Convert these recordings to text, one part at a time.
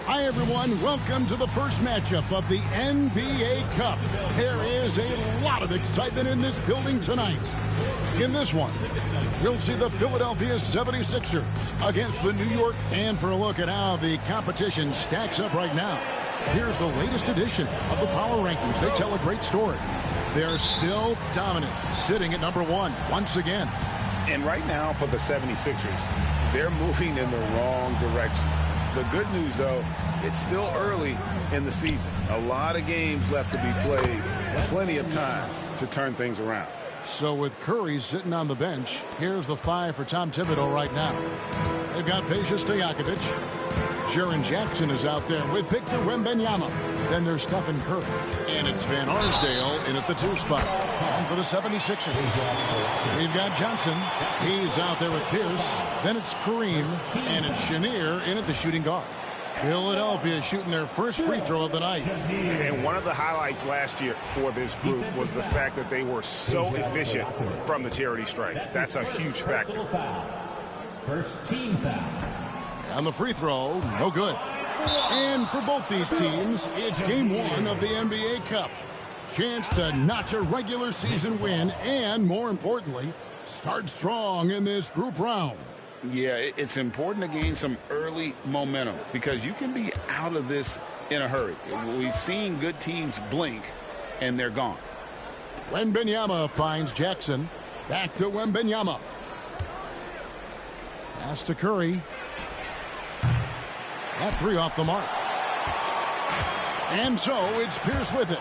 Hi, everyone. Welcome to the first matchup of the NBA Cup. There is a lot of excitement in this building tonight. In this one, you'll see the Philadelphia 76ers against the New York. And for a look at how the competition stacks up right now, here's the latest edition of the Power Rankings. They tell a great story. They're still dominant, sitting at number 1 once again. And right now for the 76ers, they're moving in the wrong direction. The good news, though, it's still early in the season. A lot of games left to be played. Plenty of time to turn things around. So with Curry sitting on the bench, here's the 5 for Tom Thibodeau right now. They've got Peja Stojakovic. Jaren Jackson is out there with Victor Wembanyama. Then there's Stephen Curry. And it's Van Arsdale in at the 2 spot. And for the 76ers, we've got Johnson. He's out there with Pierce. Then it's Kareem. And it's Chenier in at the shooting guard. Philadelphia shooting their first free throw of the night. And one of the highlights last year for this group was the fact that they were so efficient from the charity stripe. That's a huge factor. First team foul. And the free throw, no good. And for both these teams, it's game 1 of the NBA Cup. Chance to notch a regular season win and, more importantly, start strong in this group round. Yeah, it's important to gain some early momentum because you can be out of this in a hurry. We've seen good teams blink, and they're gone. Wembanyama finds Jackson. Back to Wembanyama. Pass to Curry. That 3 off the mark. And so it's Pierce with it.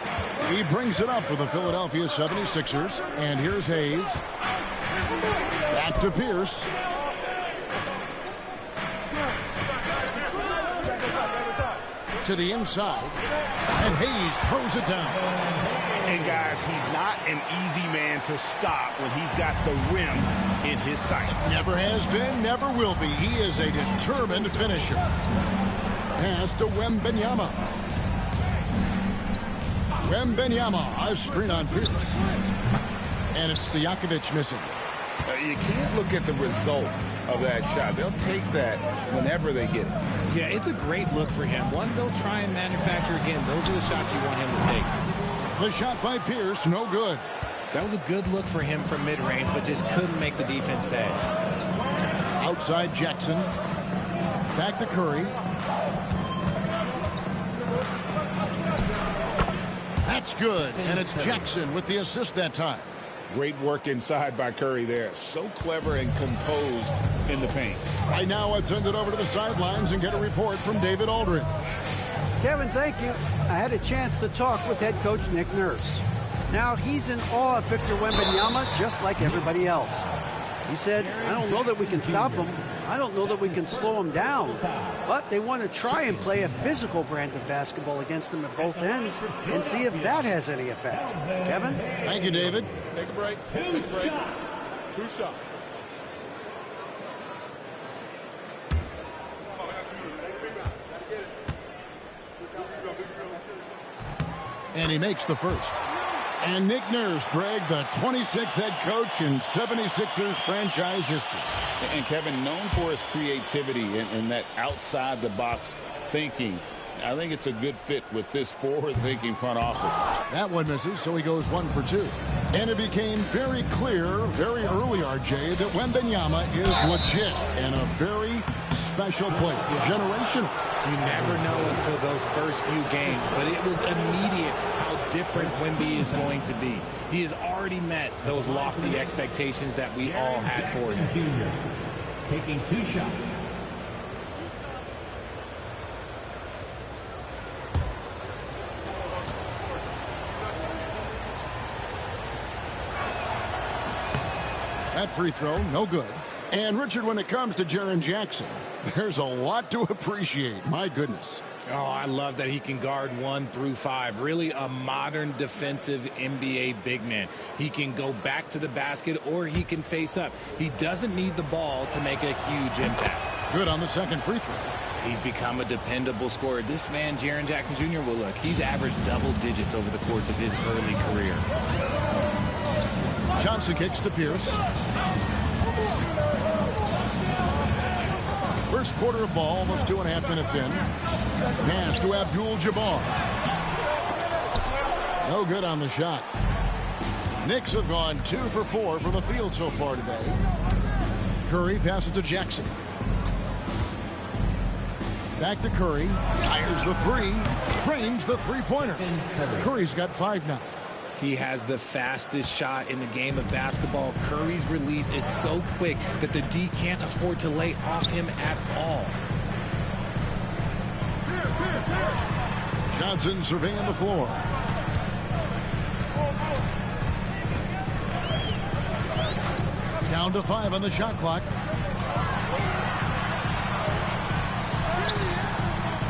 He brings it up for the Philadelphia 76ers. And here's Hayes. Back to Pierce. To the inside. And Hayes throws it down. And guys, he's not an easy man to stop when he's got the rim in his sights. Never has been, never will be. He is a determined finisher. Pass to Wembanyama. Wembanyama, a screen on Pierce. And it's Stojakovic missing. You can't look at the result of that shot. They'll take that whenever they get it. Yeah, it's a great look for him. One they'll try and manufacture again. Those are the shots you want him to take. The shot by Pierce, no good. That was a good look for him from mid-range, but just couldn't make the defense pay. Outside Jackson. Back to Curry. That's good, and it's Jackson with the assist that time. Great work inside by Curry there. So clever and composed in the paint. Right now, let's send it over to the sidelines and get a report from David Aldridge. Kevin, thank you. I had a chance to talk with head coach Nick Nurse. Now, he's in awe of Victor Wembanyama just like everybody else. He said, I don't know that we can stop him. I don't know that we can slow him down. But they want to try and play a physical brand of basketball against him at both ends and see if that has any effect. Kevin? Thank you, David. Take a break. Take a break. 2 shots. And he makes the first. And Nick Nurse, Greg, the 26th head coach in 76ers franchise history. And Kevin, known for his creativity and that outside-the-box thinking, I think it's a good fit with this forward-thinking front office. That one misses, so he goes 1 for 2. And it became very clear very early, RJ, that Wembanyama is legit and a very special player. Generational. You never know until those first few games, but it was immediate how different Wemby is going to be. He has already met those lofty expectations that we all had for him. Jr. taking 2 shots. That free throw, no good. And, Richard, when it comes to Jaren Jackson, there's a lot to appreciate. My goodness. Oh, I love that he can guard 1 through 5. Really a modern defensive NBA big man. He can go back to the basket or he can face up. He doesn't need the ball to make a huge impact. Good on the second free throw. He's become a dependable scorer. This man, Jaren Jackson Jr., well, look, he's averaged double digits over the course of his early career. Johnson kicks to Pierce. First quarter of ball, almost 2.5 minutes in. Pass to Abdul-Jabbar. No good on the shot. Knicks have gone 2 for 4 from the field so far today. Curry passes to Jackson. Back to Curry. Fires the three. Trains the three-pointer. Curry's got 5 now. He has the fastest shot in the game of basketball. Curry's release is so quick that the D can't afford to lay off him at all. Johnson surveying the floor. Down to 5 on the shot clock.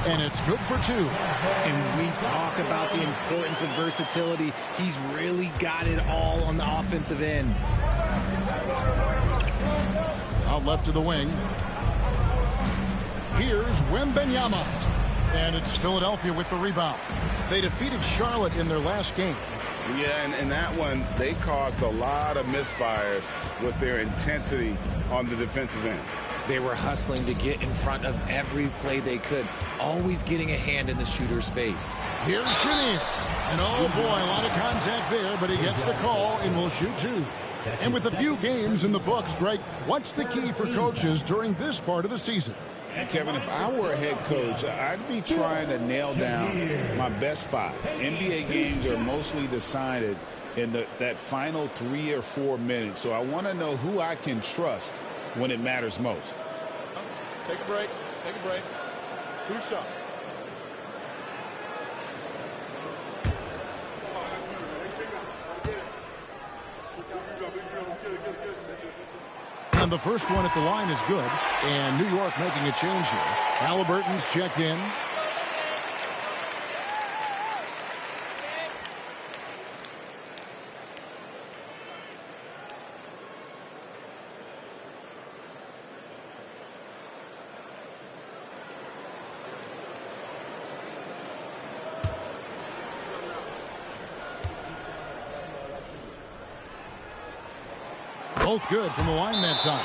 And it's good for 2. And we talk about the importance of versatility. He's really got it all on the offensive end. Out left to the wing. Here's Wembanyama. And it's Philadelphia with the rebound. They defeated Charlotte in their last game. Yeah, and in that one, they caused a lot of misfires with their intensity on the defensive end. They were hustling to get in front of every play they could, always getting a hand in the shooter's face. Here's Chenier. And oh boy, a lot of contact there, but he gets the call and will shoot 2. And with a few games in the books, Greg, what's the key for coaches during this part of the season? Kevin, if I were a head coach, I'd be trying to nail down my best 5. NBA games are mostly decided in that final 3 or 4 minutes, so I want to know who I can trust when it matters most. Take a break. Take a break. 2 shots. And the first one at the line is good. And New York making a change here. Halliburton's checked in. Both good from the line that time.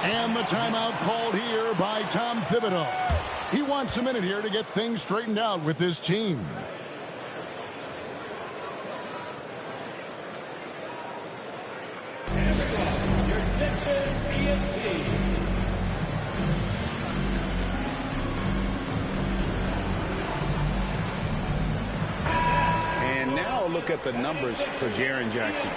And the timeout called here by Tom Thibodeau. He wants a minute here to get things straightened out with his team. Look at the numbers for Jaren Jackson.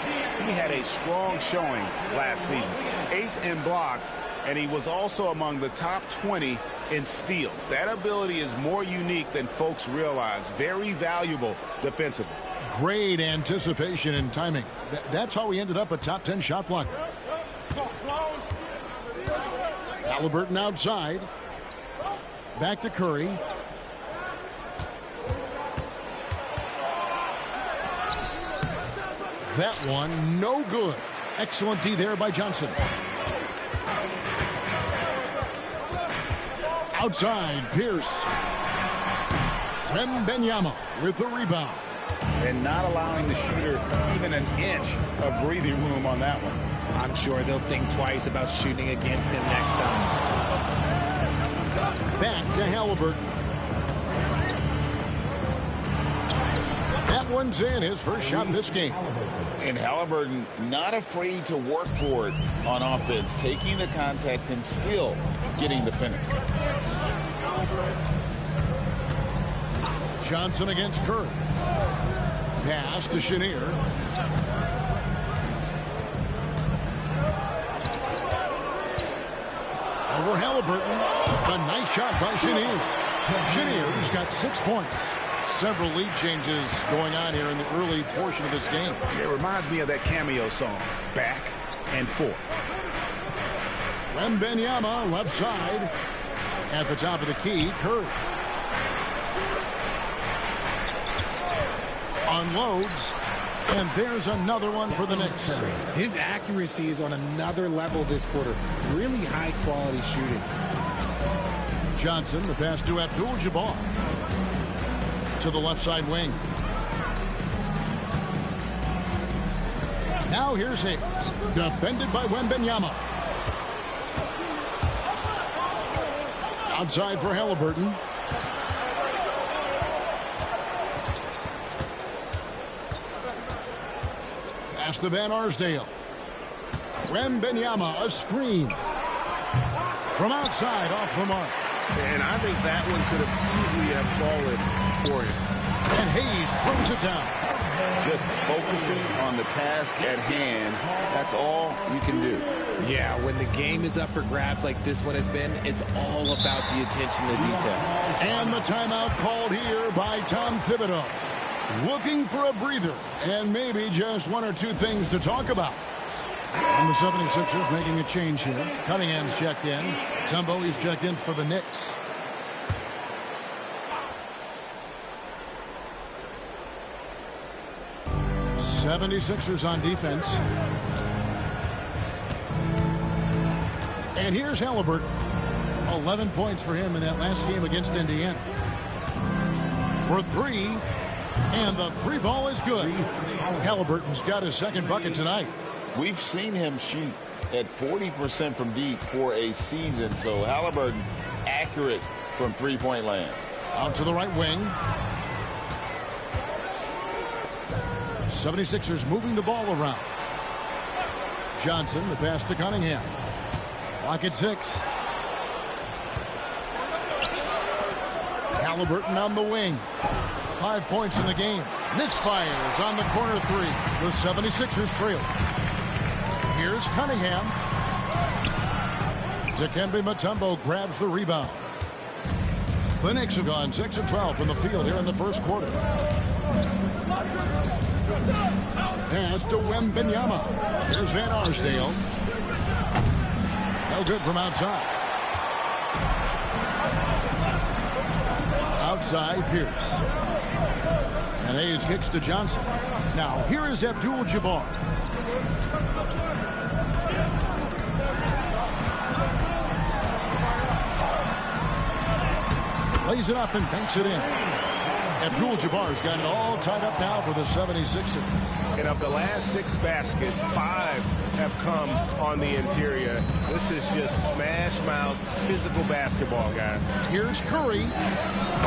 He had a strong showing last season. 8th in blocks, and he was also among the top 20 in steals. That ability is more unique than folks realize. Very valuable defensively. Great anticipation and timing. That's how he ended up a top 10 shot blocker. Halliburton outside. Back to Curry. That one, no good. Excellent D there by Johnson. Outside, Pierce. Wembanyama with the rebound. And not allowing the shooter even an inch of breathing room on that one. I'm sure they'll think twice about shooting against him next time. Back to Halliburton. That one's in, his first shot this game. And Halliburton not afraid to work for it on offense, taking the contact and still getting the finish. Johnson against Curry. Pass to Chenier. Over Halliburton. A nice shot by Chenier. Chenier's got 6 points. Several lead changes going on here in the early portion of this game. It reminds me of that cameo song, Back and Forth. Wembanyama left side. At the top of the key, Curry. Unloads. And there's another one for the Knicks. His accuracy is on another level this quarter. Really high quality shooting. Johnson, the pass to Abdul-Jabbar. To the left side wing. Now here's Hayes. Defended by Wembanyama. Outside for Halliburton. Pass to Van Arsdale. Wembanyama, a screen. From outside, off the mark. And I think that one could have easily have fallen for him. And Hayes throws it down. Just focusing on the task at hand, that's all you can do. Yeah, when the game is up for grabs like this one has been, it's all about the attention to detail. And the timeout called here by Tom Thibodeau. Looking for a breather and maybe just one or two things to talk about. And the 76ers making a change here. Cunningham's checked in. Mutombo, he's checked in for the Knicks. '76ers on defense. And here's Halliburton. 11 points for him in that last game against Indiana. For three. And the three ball is good. Halliburton's got his second bucket tonight. We've seen him shoot at 40% from deep for a season. So Halliburton accurate from three-point land. Out to the right wing. 76ers moving the ball around. Johnson, the pass to Cunningham. Clock at 6. Halliburton on the wing. 5 points in the game. Misfires on the corner three. The 76ers trail. Here's Cunningham. Dikembe Mutombo grabs the rebound. The Knicks have gone 6 of 12 from the field here in the first quarter. Pass to Wembanyama. Here's Van Arsdale. No good from outside. Outside, Pierce. And Hayes kicks to Johnson. Now, here is Abdul-Jabbar. Lays it up and banks it in. Abdul-Jabbar's got it all tied up now for the 76ers. And of the last 6 baskets, 5 have come on the interior. This is just smash mouth physical basketball, guys. Here's Curry.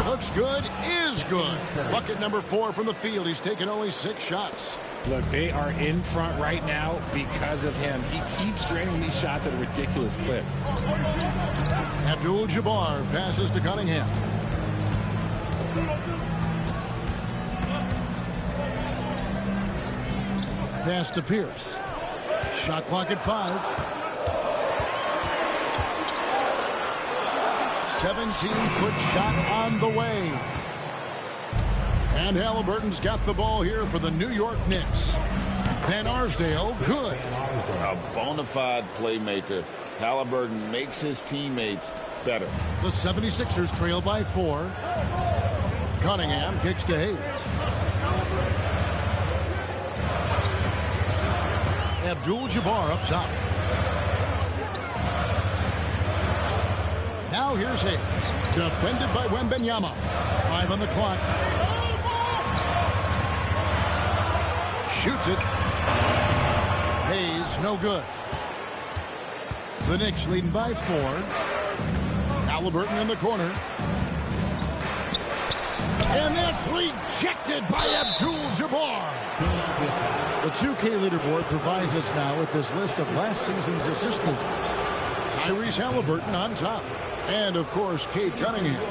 Looks good, is good. Bucket number 4 from the field. He's taken only 6 shots. Look, they are in front right now because of him. He keeps draining these shots at a ridiculous clip. Abdul-Jabbar passes to Cunningham. Pass to Pierce. Shot clock at 5. 17-foot shot on the way. And Halliburton's got the ball here for the New York Knicks. Van Arsdale, good. A bona fide playmaker. Halliburton makes his teammates better. The 76ers trail by 4. Cunningham kicks to Hayes. Abdul-Jabbar up top. Now here's Hayes. Defended by Wembanyama. 5 on the clock. Shoots it. Hayes, no good. The Knicks leading by 4. Halliburton in the corner. And that's rejected by Abdul-Jabbar. The 2K leaderboard provides us now with this list of last season's assist leaders. Tyrese Halliburton on top. And, of course, Cade Cunningham.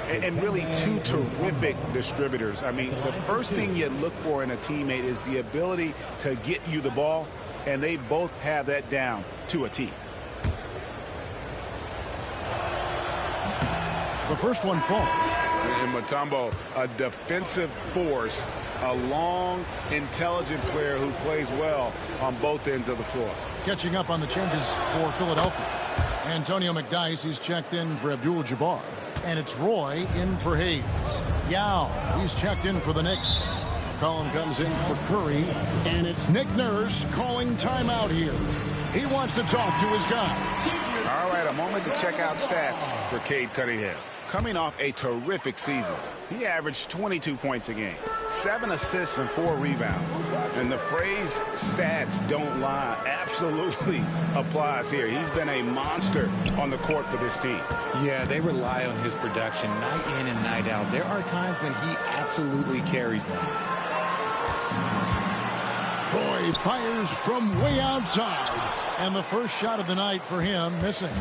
And really 2 terrific distributors. I mean, the first thing you look for in a teammate is the ability to get you the ball, and they both have that down to a T. The first one falls. And Mutombo, a defensive force, a long, intelligent player who plays well on both ends of the floor. Catching up on the changes for Philadelphia. Antonio McDyess, he's checked in for Abdul-Jabbar. And it's Roy in for Hayes. Yao, he's checked in for the Knicks. McCollum comes in for Curry. And it's Nick Nurse calling timeout here. He wants to talk to his guy. All right, a moment to check out stats for Cade Cunningham. Coming off a terrific season, He averaged 22 points a game, 7 assists and 4 rebounds. And the phrase stats don't lie absolutely applies here. He's been a monster on the court for this team. Yeah, they rely on his production night in and night out. There are times when he absolutely carries them. Roy fires from way outside. And the first shot of the night for him missing.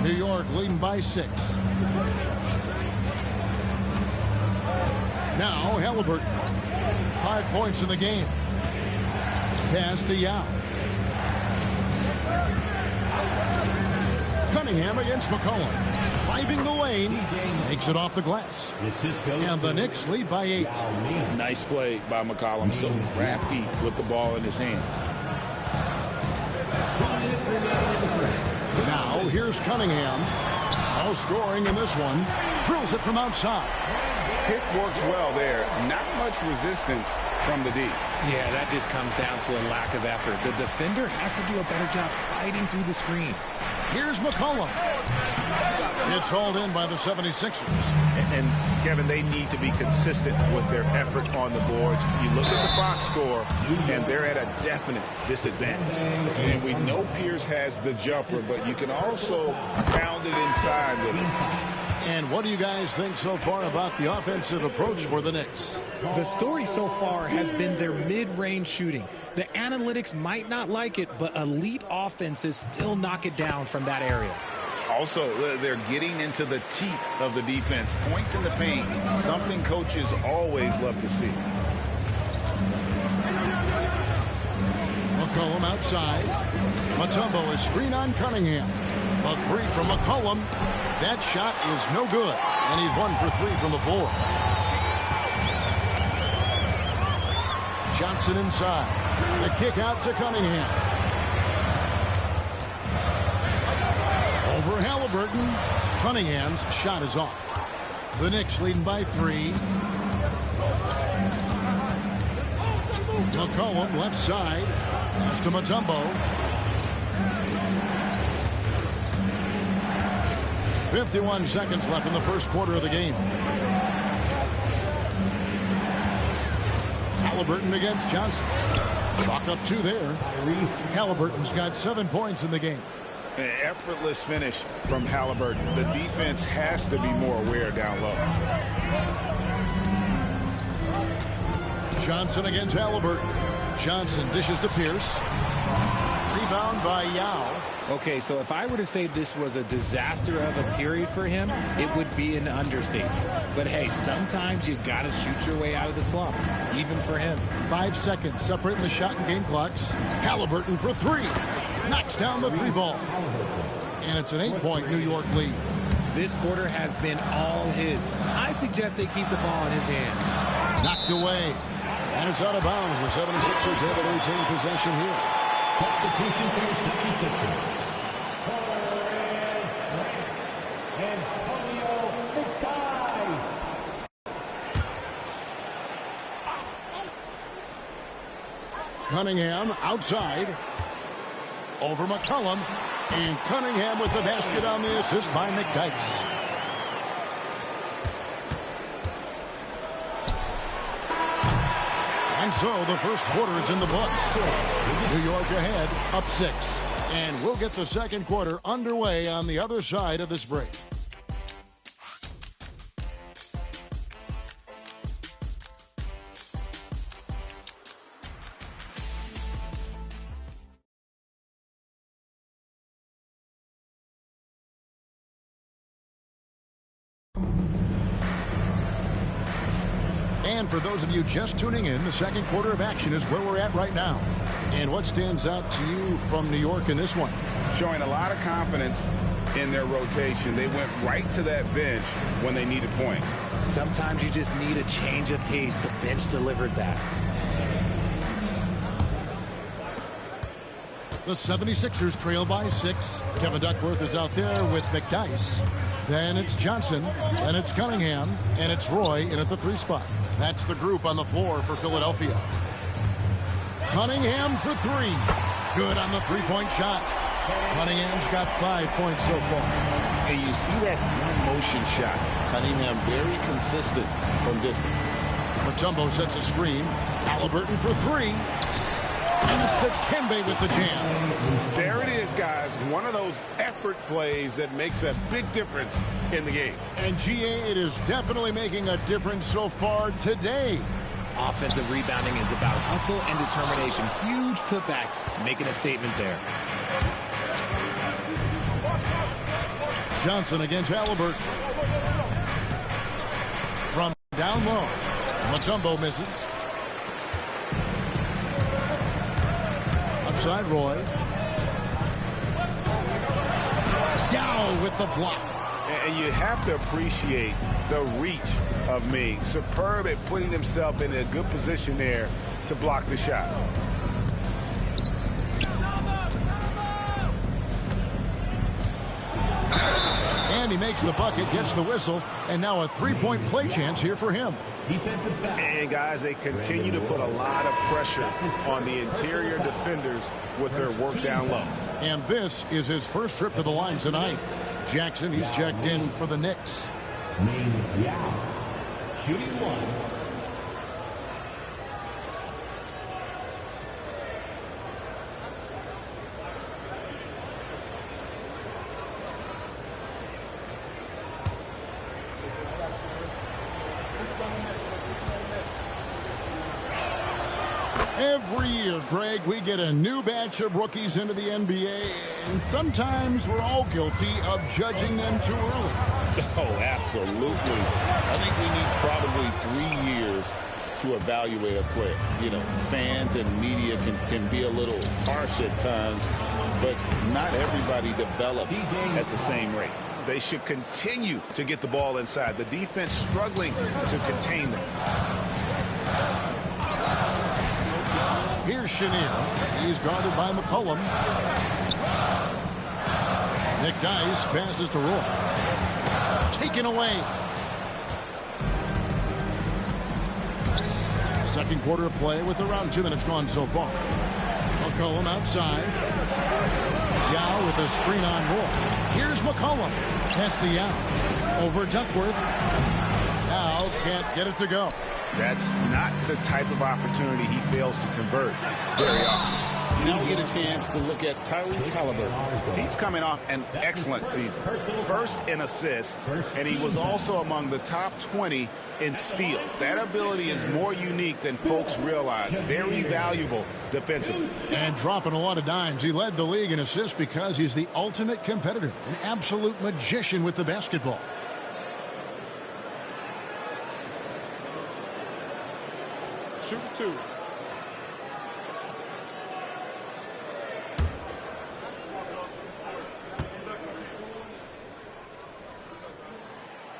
New York leading by 6. Now Halliburton. 5 points in the game. Pass to Yao. Cunningham against McCollum. Driving the lane. Makes it off the glass. And the Knicks lead by 8. Nice play by McCollum. So crafty with the ball in his hands. Now here's Cunningham. No scoring in this one. Drills it from outside. Pick works well there. Not much resistance from the D. Yeah, that just comes down to a lack of effort. The defender has to do a better job fighting through the screen. Here's McCollum. It's hauled in by the 76ers. And Kevin, they need to be consistent with their effort on the boards. You look at the box score, and they're at a definite disadvantage. And we know Pierce has the jumper, but you can also pound it inside with it. And what do you guys think so far about the offensive approach for the Knicks? The story so far has been their mid-range shooting. The analytics might not like it, but elite offenses still knock it down from that area. Also, they're getting into the teeth of the defense. Points in the paint, something coaches always love to see. McCollum outside. Mutombo is screen on Cunningham. A 3 from McCollum. That shot is no good. And he's 1 for 3 from the floor. Johnson inside. The kick out to Cunningham. Over Halliburton. Cunningham's shot is off. The Knicks leading by 3. McCollum left side. Pass to Mutombo. 51 seconds left in the first quarter of the game. Halliburton against Johnson. Chalk up 2 there. Halliburton's got 7 points in the game. An effortless finish from Halliburton. The defense has to be more aware down low. Johnson against Halliburton. Johnson dishes to Pierce. Rebound by Yao. Okay, so if I were to say this was a disaster of a period for him, it would be an understatement. But hey, sometimes you got to shoot your way out of the slump, even for him. 5 seconds separating the shot and game clocks. Halliburton for 3. Knocks down the 3 ball. And it's an 8-point New York lead. This quarter has been all his. I suggest they keep the ball in his hands. Knocked away. And it's out of bounds. The 76ers able to retain possession here. Substitution for the 76ers. Antonio McDyess. Cunningham outside. Over McCollum. And Cunningham with the basket on the assist by McDyess. And so the first quarter is in the books. New York ahead, up 6. And we'll get the second quarter underway on the other side of this break. And for those of you just tuning in, the second quarter of action is where we're at right now. And what stands out to you from New York in this one? Showing a lot of confidence in their rotation. They went right to that bench when they needed points. Sometimes you just need a change of pace. The bench delivered that. The 76ers trail by 6. Kevin Duckworth is out there with McDyess. Then it's Johnson. Then it's Cunningham. And it's Roy in at the 3 spot. That's the group on the floor for Philadelphia. Cunningham for 3. Good on the 3-point shot. Cunningham's got 5 points so far. And you see that one motion shot. Cunningham very consistent from distance. Mutombo sets a screen. Halliburton for three. And it's Dikembe with the jam. There it is, guys. One of those effort plays that makes a big difference in the game. And GA, it is definitely making a difference so far today. Offensive rebounding is about hustle and determination. Huge putback, making a statement there. Johnson against Halliburton. From down low. Mutombo misses. Upside Roy. Yao with the block. And you have to appreciate the reach of Ming. Superb at putting himself in a good position there to block the shot. And he makes the bucket, gets the whistle, and now a three-point play chance here for him. And guys, they continue to put a lot of pressure on the interior defenders with their work down low. And this is his first trip to the line tonight. Jackson, he's checked in for the Knicks. Ming Yao, shooting one. Every year, Greg, we get a new batch of rookies into the NBA, and sometimes we're all guilty of judging them too early. Oh, absolutely. I think we need probably 3 years to evaluate a player. You know, fans and media can be a little harsh at times, but not everybody develops at the same rate. They should continue to get the ball inside. The defense struggling to contain them. Here's Chenier. He's guarded by McCollum. Nick Dice passes to Roy. Taken away. Second quarter of play with around 2 minutes gone so far. McCollum outside. Yao with a screen on Roy. Here's McCollum. Pass to Yao. Over Duckworth. Yao can't get it to go. That's not the type of opportunity he fails to convert very often. Now we get a chance to look at Tyrese Halliburton. He's coming off an excellent season. First in assists, and he was also among the top 20 in steals. That ability is more unique than folks realize. Very valuable defensively. And dropping a lot of dimes. He led the league in assists because he's the ultimate competitor. An absolute magician with the basketball. Shoot two.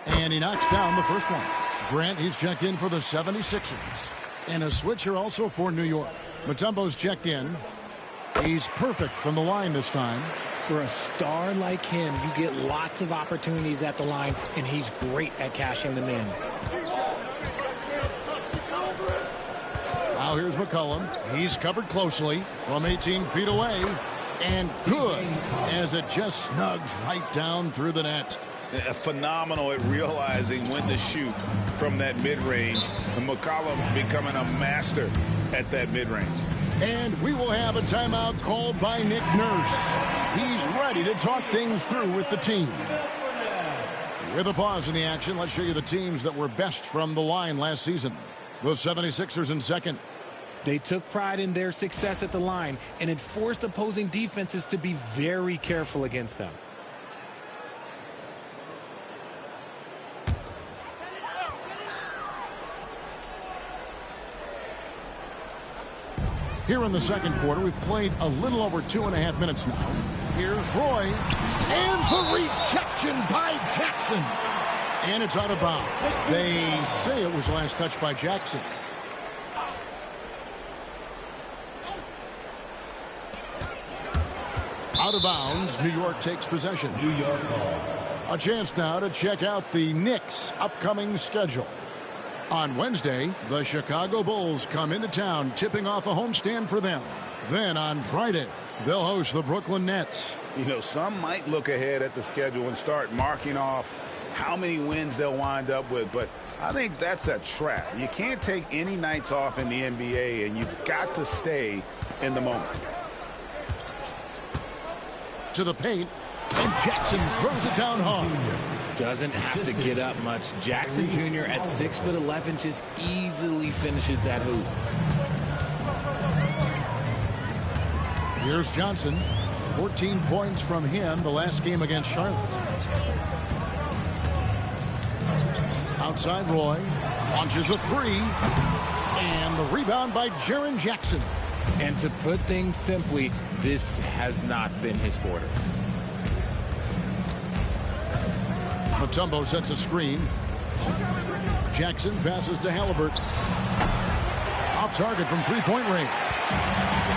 And he knocks down the first one. Grant, he's checked in for the 76ers. And a switch here also for New York. Mutombo's checked in. He's perfect from the line this time. For a star like him, you get lots of opportunities at the line, and he's great at cashing them in. Now here's McCollum. He's covered closely from 18 feet away. And good, as it just snugs right down through the net. Phenomenal at realizing when to shoot from that mid-range. And McCollum becoming a master at that mid-range. And we will have a timeout called by Nick Nurse. He's ready to talk things through with the team. With a pause in the action, let's show you the teams that were best from the line last season. The 76ers in second. They took pride in their success at the line, and it forced opposing defenses to be very careful against them. Here in the second quarter, we've played a little over 2.5 minutes now. Here's Roy. And the rejection by Jackson. And it's out of bounds. They say it was last touched by Jackson. Out of bounds, New York takes possession. New York ball. A chance now to check out the Knicks' upcoming schedule. On Wednesday, the Chicago Bulls come into town, tipping off a homestand for them. Then on Friday, they'll host the Brooklyn Nets. You know, some might look ahead at the schedule and start marking off how many wins they'll wind up with, but I think that's a trap. You can't take any nights off in the NBA, and you've got to stay in the moment. To the paint, and Jackson throws it down hard. Doesn't have to get up much. Jackson Jr. at 6'11" just easily finishes that hoop. Here's Johnson. 14 points from him the last game against Charlotte. Outside Roy. Launches a three. And the rebound by Jaren Jackson. And to put things simply, this has not been his quarter. Mutombo sets a screen. Jackson passes to Halliburton. Off target from three-point range.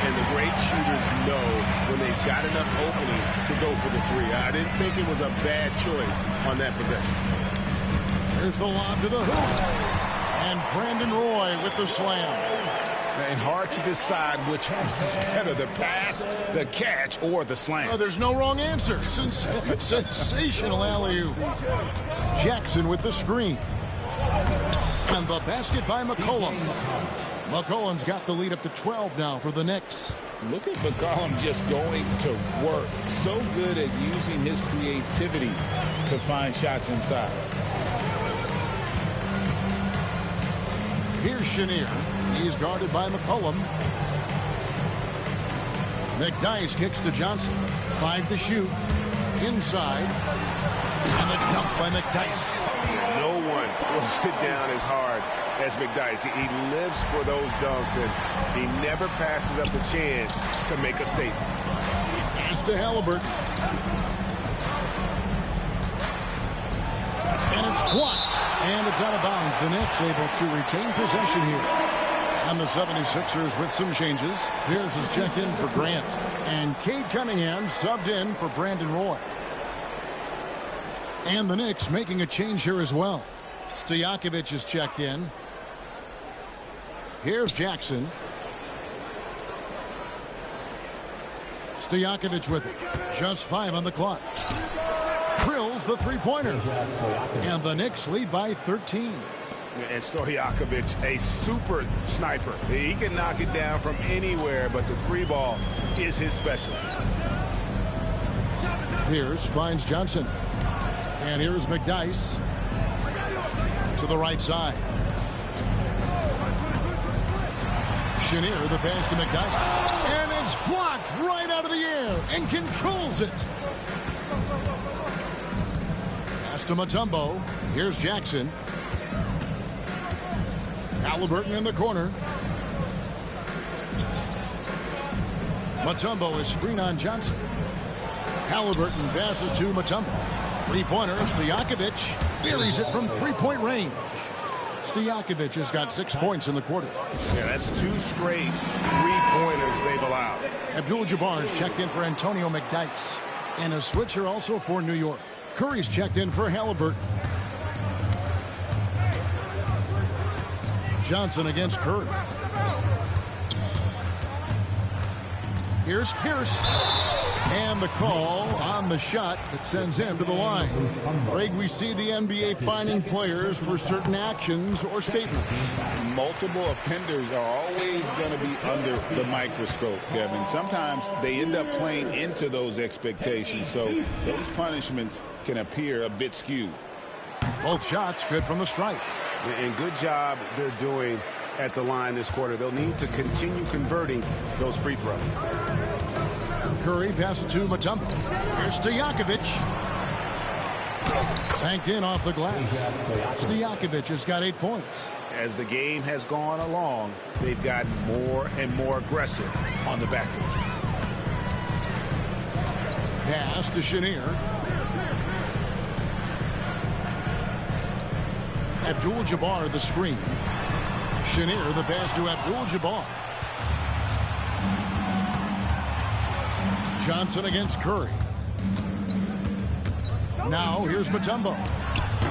And the great shooters know when they've got enough opening to go for the three. I didn't think it was a bad choice on that possession. Here's the lob to the hoop. And Brandon Roy with the slam. And hard to decide which one's better, the pass, the catch, or the slam. Oh, there's no wrong answer. Sensational alley-oop. Jackson with the screen. And the basket by McCollum. McCollum's got the lead up to 12 now for the Knicks. Look at McCollum just going to work. So good at using his creativity to find shots inside. Here's Chenier. He's guarded by McCollum. McDyess kicks to Johnson. 5 to shoot. Inside. And the dunk by McDyess. No one will sit down as hard as McDyess. He lives for those dunks, and he never passes up the chance to make a statement. Pass to Halliburton. And it's blocked. And it's out of bounds. The Knicks able to retain possession here. And the 76ers with some changes. Pierce is checked in for Grant. And Cade Cunningham subbed in for Brandon Roy. And the Knicks making a change here as well. Stojakovic is checked in. Here's Jackson. Stojakovic with it. Just 5 on the clock. Drills the three-pointer. And the Knicks lead by 13. And Stojakovic, a super sniper. He can knock it down from anywhere, but the three ball is his specialty. Pierce finds Johnson. And here's McDyess to the right side. Chenier, the pass to McDyess. And it's blocked right out of the air and controls it. Pass to Mutombo. Here's Jackson. Halliburton in the corner. Mutombo is screen on Johnson. Halliburton passes to Mutombo. Three-pointer, Stojakovic buries it from three-point range. Stojakovic has got 6 points in the quarter. Yeah, that's 2 straight three-pointers they've allowed. Abdul-Jabbar is checked in for Antonio McDyess. And a switcher also for New York. Curry's checked in for Halliburton. Johnson against Curry. Here's Pierce. And the call on the shot that sends him to the line. Greg, we see the NBA fining players for certain actions or statements. Multiple offenders are always going to be under the microscope, Kevin. Sometimes they end up playing into those expectations, so those punishments can appear a bit skewed. Both shots good from the strike. And good job they're doing at the line this quarter. They'll need to continue converting those free throws. Curry passes to Mutombo. Here's Stojakovic. Banked in off the glass. Stojakovic has got 8 points. As the game has gone along, they've gotten more and more aggressive on the backboard. Pass to Chenier. Abdul-Jabbar the screen. Chenier the pass to Abdul-Jabbar. Johnson against Curry. Now here's Mutombo.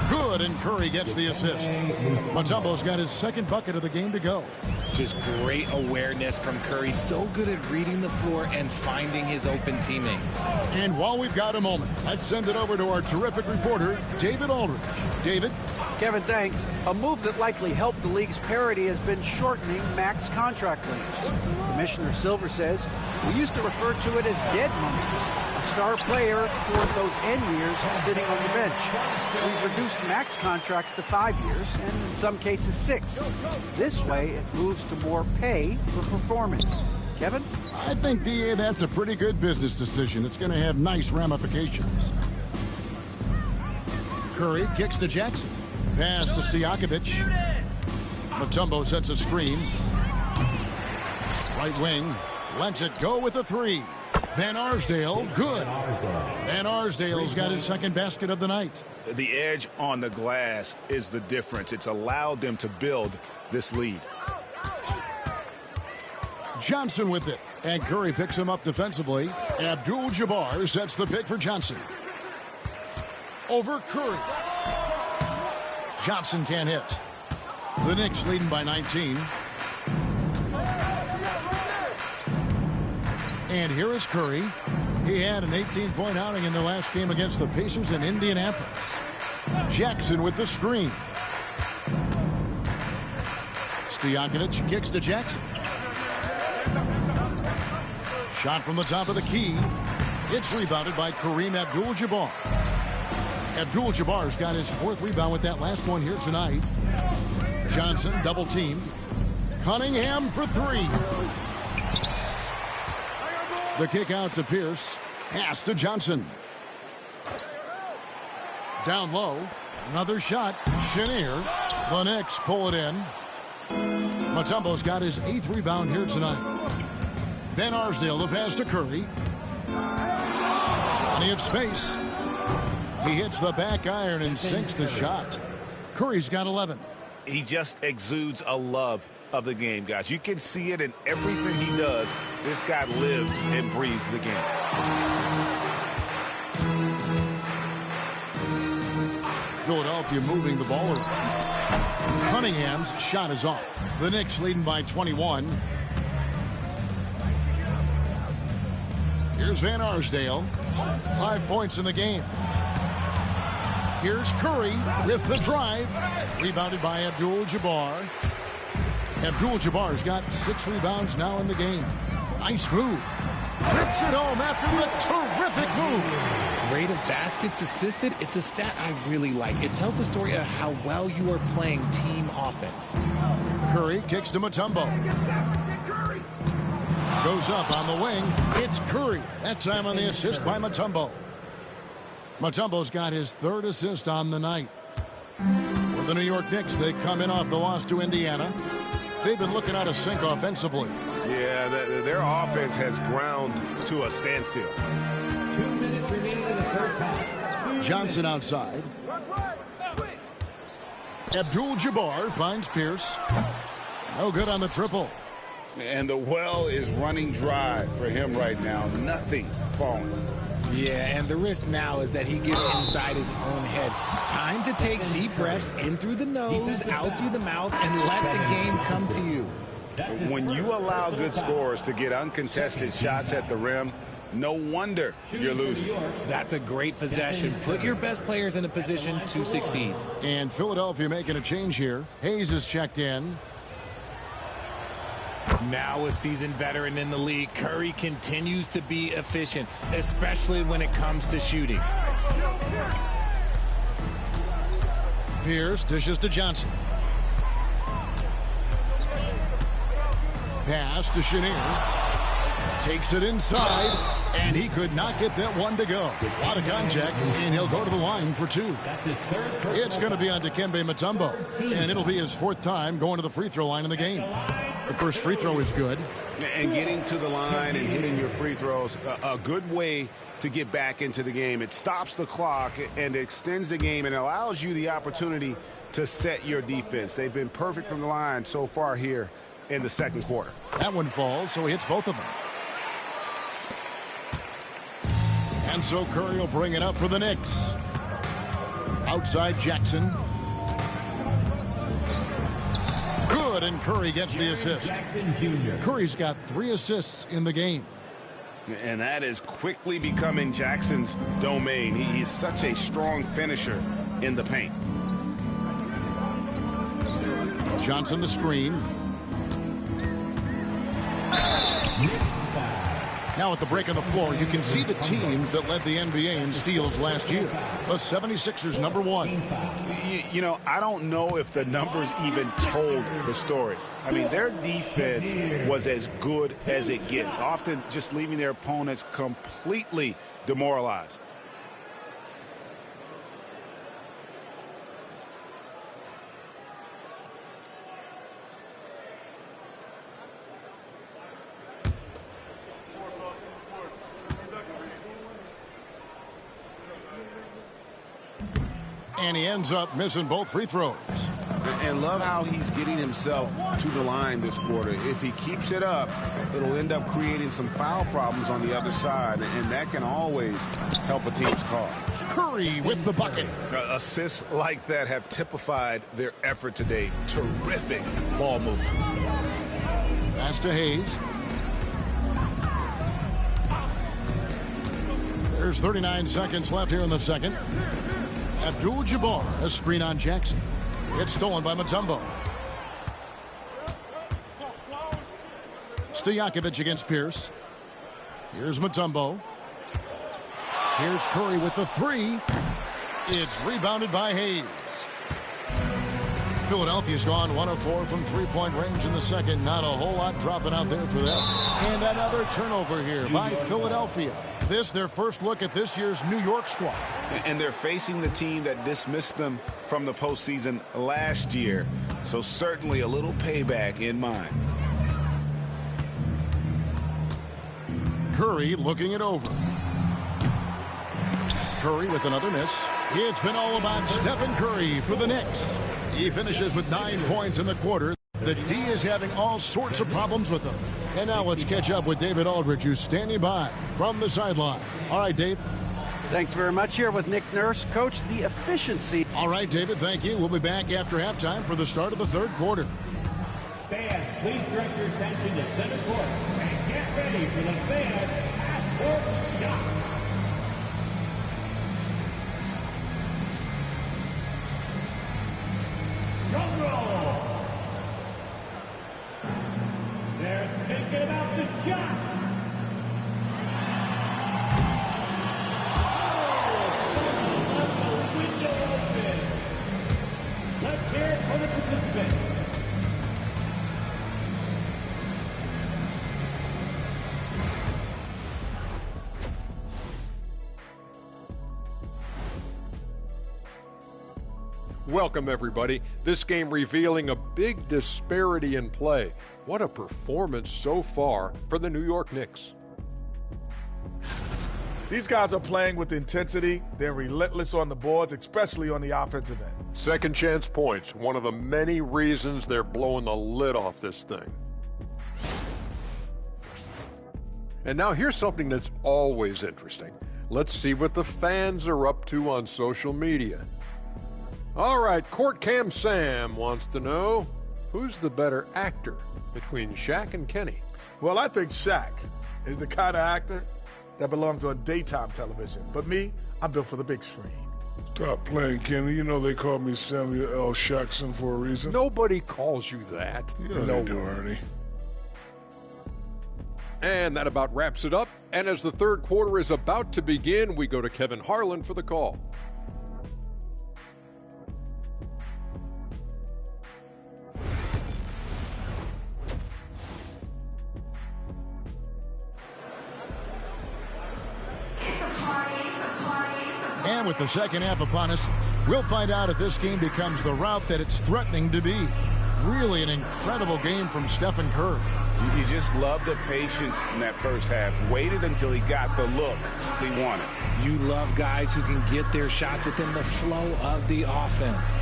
Good, and Curry gets the assist. Mutombo's got his second bucket of the game to go. Just great awareness from Curry. So good at reading the floor and finding his open teammates. And while we've got a moment, let's send it over to our terrific reporter, David Aldridge. David? Kevin, thanks. A move that likely helped the league's parity has been shortening max contract lengths. Commissioner Silver says, we used to refer to it as dead money. A star player toward those end years sitting on the bench. We've reduced max contracts to 5 years, and in some cases 6. This way, it moves to more pay for performance. Kevin? I think, DA, that's a pretty good business decision. It's going to have nice ramifications. Curry kicks to Jackson. Pass to Stojakovic. Mutombo sets a screen. Right wing. Lets it go with a 3. Van Arsdale, good. Van Arsdale's got his second basket of the night. The edge on the glass is the difference. It's allowed them to build this lead. Johnson with it. And Curry picks him up defensively. Abdul-Jabbar sets the pick for Johnson. Over Curry. Johnson can't hit. The Knicks leading by 19. And here is Curry. He had an 18-point outing in the last game against the Pacers in Indianapolis. Jackson with the screen. Stojakovic kicks to Jackson. Shot from the top of the key. It's rebounded by Kareem Abdul-Jabbar. Abdul-Jabbar's got his 4th rebound with that last one here tonight. Johnson double teamed. Cunningham for 3. The kick out to Pierce. Pass to Johnson. Down low. Another shot. Chenier. The Knicks pull it in. Mutombo's got his 8th rebound here tonight. Van Arsdale, the pass to Curry. Plenty of space. He hits the back iron and sinks the shot. Curry's got 11. He just exudes a love of the game, guys. You can see it in everything he does. This guy lives and breathes the game. Philadelphia moving the ball around. Cunningham's shot is off. The Knicks leading by 21. Here's Van Arsdale. 5 points in the game. Here's Curry with the drive. Rebounded by Abdul-Jabbar. Abdul-Jabbar's got 6 rebounds now in the game. Nice move. Rips it home after the terrific move. Rate of baskets assisted, it's a stat I really like. It tells the story of how well you are playing team offense. Curry kicks to Mutombo. Goes up on the wing. It's Curry. That time on the assist by Mutombo. Mutombo's got his 3rd assist on the night. For the New York Knicks, they come in off the loss to Indiana. They've been looking out of sync offensively. Yeah, their offense has ground to a standstill. 2 minutes remaining in the first half. Johnson outside. Abdul-Jabbar finds Pierce. No good on the triple. And the well is running dry for him right now. Nothing falling. Yeah, and the risk now is that he gets inside his own head. Time to take deep breaths in through the nose, out through the mouth, and let the game come to you. When you allow good scorers to get uncontested shots at the rim, no wonder you're losing. That's a great possession. Put your best players in a position to succeed. And Philadelphia making a change here. Hayes is checked in. Now a seasoned veteran in the league, Curry continues to be efficient, especially when it comes to shooting. Pierce dishes to Johnson. Pass to Chenier. Takes it inside, and he could not get that one to go. A lot of contact, and he'll go to the line for 2. That's his 3rd. It's going to be on Dikembe Mutombo, and it'll be his 4th time going to the free throw line in the game. The first free throw is good. And getting to the line and hitting your free throws, a good way to get back into the game. It stops the clock and extends the game and allows you the opportunity to set your defense. They've been perfect from the line so far here in the second quarter. That one falls, so he hits both of them. And so Curry will bring it up for the Knicks. Outside Jackson. Good. good, and Curry gets the assist. Jackson Jr. Curry's got 3 assists in the game. And that is quickly becoming Jackson's domain. He is such a strong finisher in the paint. Johnson the screen. Now at the break on the floor, you can see the teams that led the NBA in steals last year. The 76ers, number 1. You know, I don't know if the numbers even told the story. I mean, their defense was as good as it gets, often just leaving their opponents completely demoralized. And he ends up missing both free throws. And love how he's getting himself to the line this quarter. If he keeps it up, it'll end up creating some foul problems on the other side, and that can always help a team's cause. Curry with the bucket. Assists like that have typified their effort today. Terrific ball movement. Pass to Hayes. There's 39 seconds left here in the second. Abdul-Jabbar, a screen on Jackson. It's stolen by Mutombo. Stojakovic against Pierce. Here's Mutombo. Here's Curry with the 3. It's rebounded by Hayes. Philadelphia's gone 1 of 4 from three-point range in the second. Not a whole lot dropping out there for them. And another turnover here by Philadelphia. This their first look at this year's New York squad. And they're facing the team that dismissed them from the postseason last year. So certainly a little payback in mind. Curry looking it over. Curry with another miss. It's been all about Stephen Curry for the Knicks. He finishes with 9 points in the quarter. The D is having all sorts of problems with him. And now let's catch up with David Aldridge, who's standing by from the sideline. All right, Dave. Thanks very much. Here with Nick Nurse. Coach, the efficiency. All right, David, thank you. We'll be back after halftime for the start of the third quarter. Fans, please direct your attention to center court and get ready for the fan half-court shot. Drum roll. They're thinking about the shot. Oh, the window open. Let's hear it for the participant. Welcome, everybody. This game revealing a big disparity in play. What a performance so far for the New York Knicks. These guys are playing with intensity. They're relentless on the boards, especially on the offensive end. Second chance points, one of the many reasons they're blowing the lid off this thing. And now here's something that's always interesting. Let's see what the fans are up to on social media. All right, Court Cam Sam wants to know, who's the better actor between Shaq and Kenny? Well, I think Shaq is the kind of actor that belongs on daytime television. But me, I'm built for the big screen. Stop playing, Kenny. You know they call me Samuel L. Jackson for a reason. Nobody calls you that. Yeah, they do, Ernie. And that about wraps it up. And as the third quarter is about to begin, we go to Kevin Harlan for the call. And with the second half upon us, we'll find out if this game becomes the route that it's threatening to be. Really an incredible game from Stephen Curry. You just love the patience in that first half. Waited until he got the look he wanted. You love guys who can get their shots within the flow of the offense.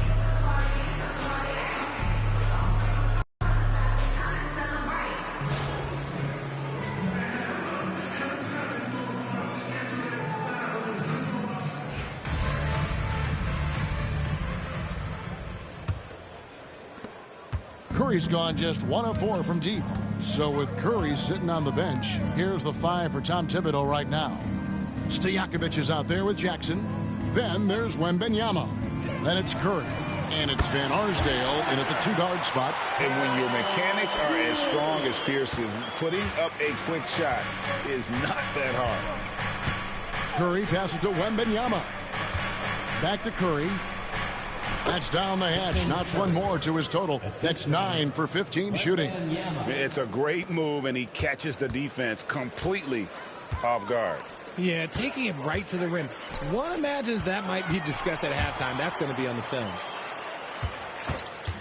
Curry's gone just 1 of 4 from deep. So with Curry sitting on the bench, here's the 5 for Tom Thibodeau right now. Stojakovic is out there with Jackson. Then there's Wembanyama. Then it's Curry. And it's Van Arsdale in at the 2-guard spot. And when your mechanics are as strong as Pierce's, putting up a quick shot is not that hard. Curry passes to Wembanyama. Back to Curry. That's down the hatch. Knocks one more to his total. That's 9 for 15 shooting. It's a great move, and he catches the defense completely off guard. Yeah, taking it right to the rim. One imagines that might be discussed at halftime. That's going to be on the film.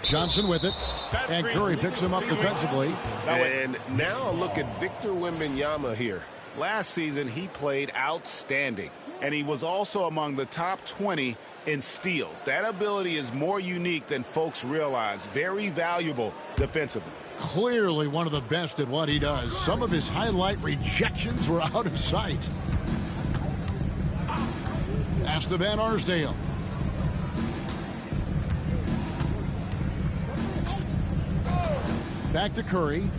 Johnson with it, and Curry picks him up defensively. And now look at Victor Wembanyama here. Last season, he played outstanding, and he was also among the top 20 in steals. That ability is more unique than folks realize. Very valuable defensively. Clearly one of the best at what he does. Some of his highlight rejections were out of sight. Pass to Van Arsdale. Back to Curry.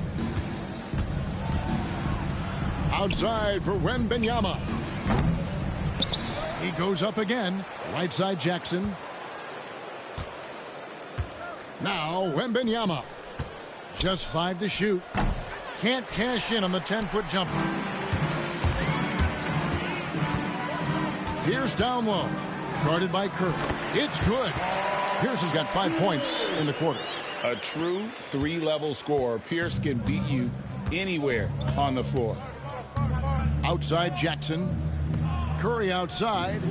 Outside for Wembanyama. He goes up again. Right side Jackson. Now Wembanyama. Just 5 to shoot. Can't cash in on the 10-foot jumper. Pierce down low. Guarded by Curry. It's good. Pierce has got 5 points in the quarter. A true 3-level scorer. Pierce can beat you anywhere on the floor. Outside Jackson. Curry outside.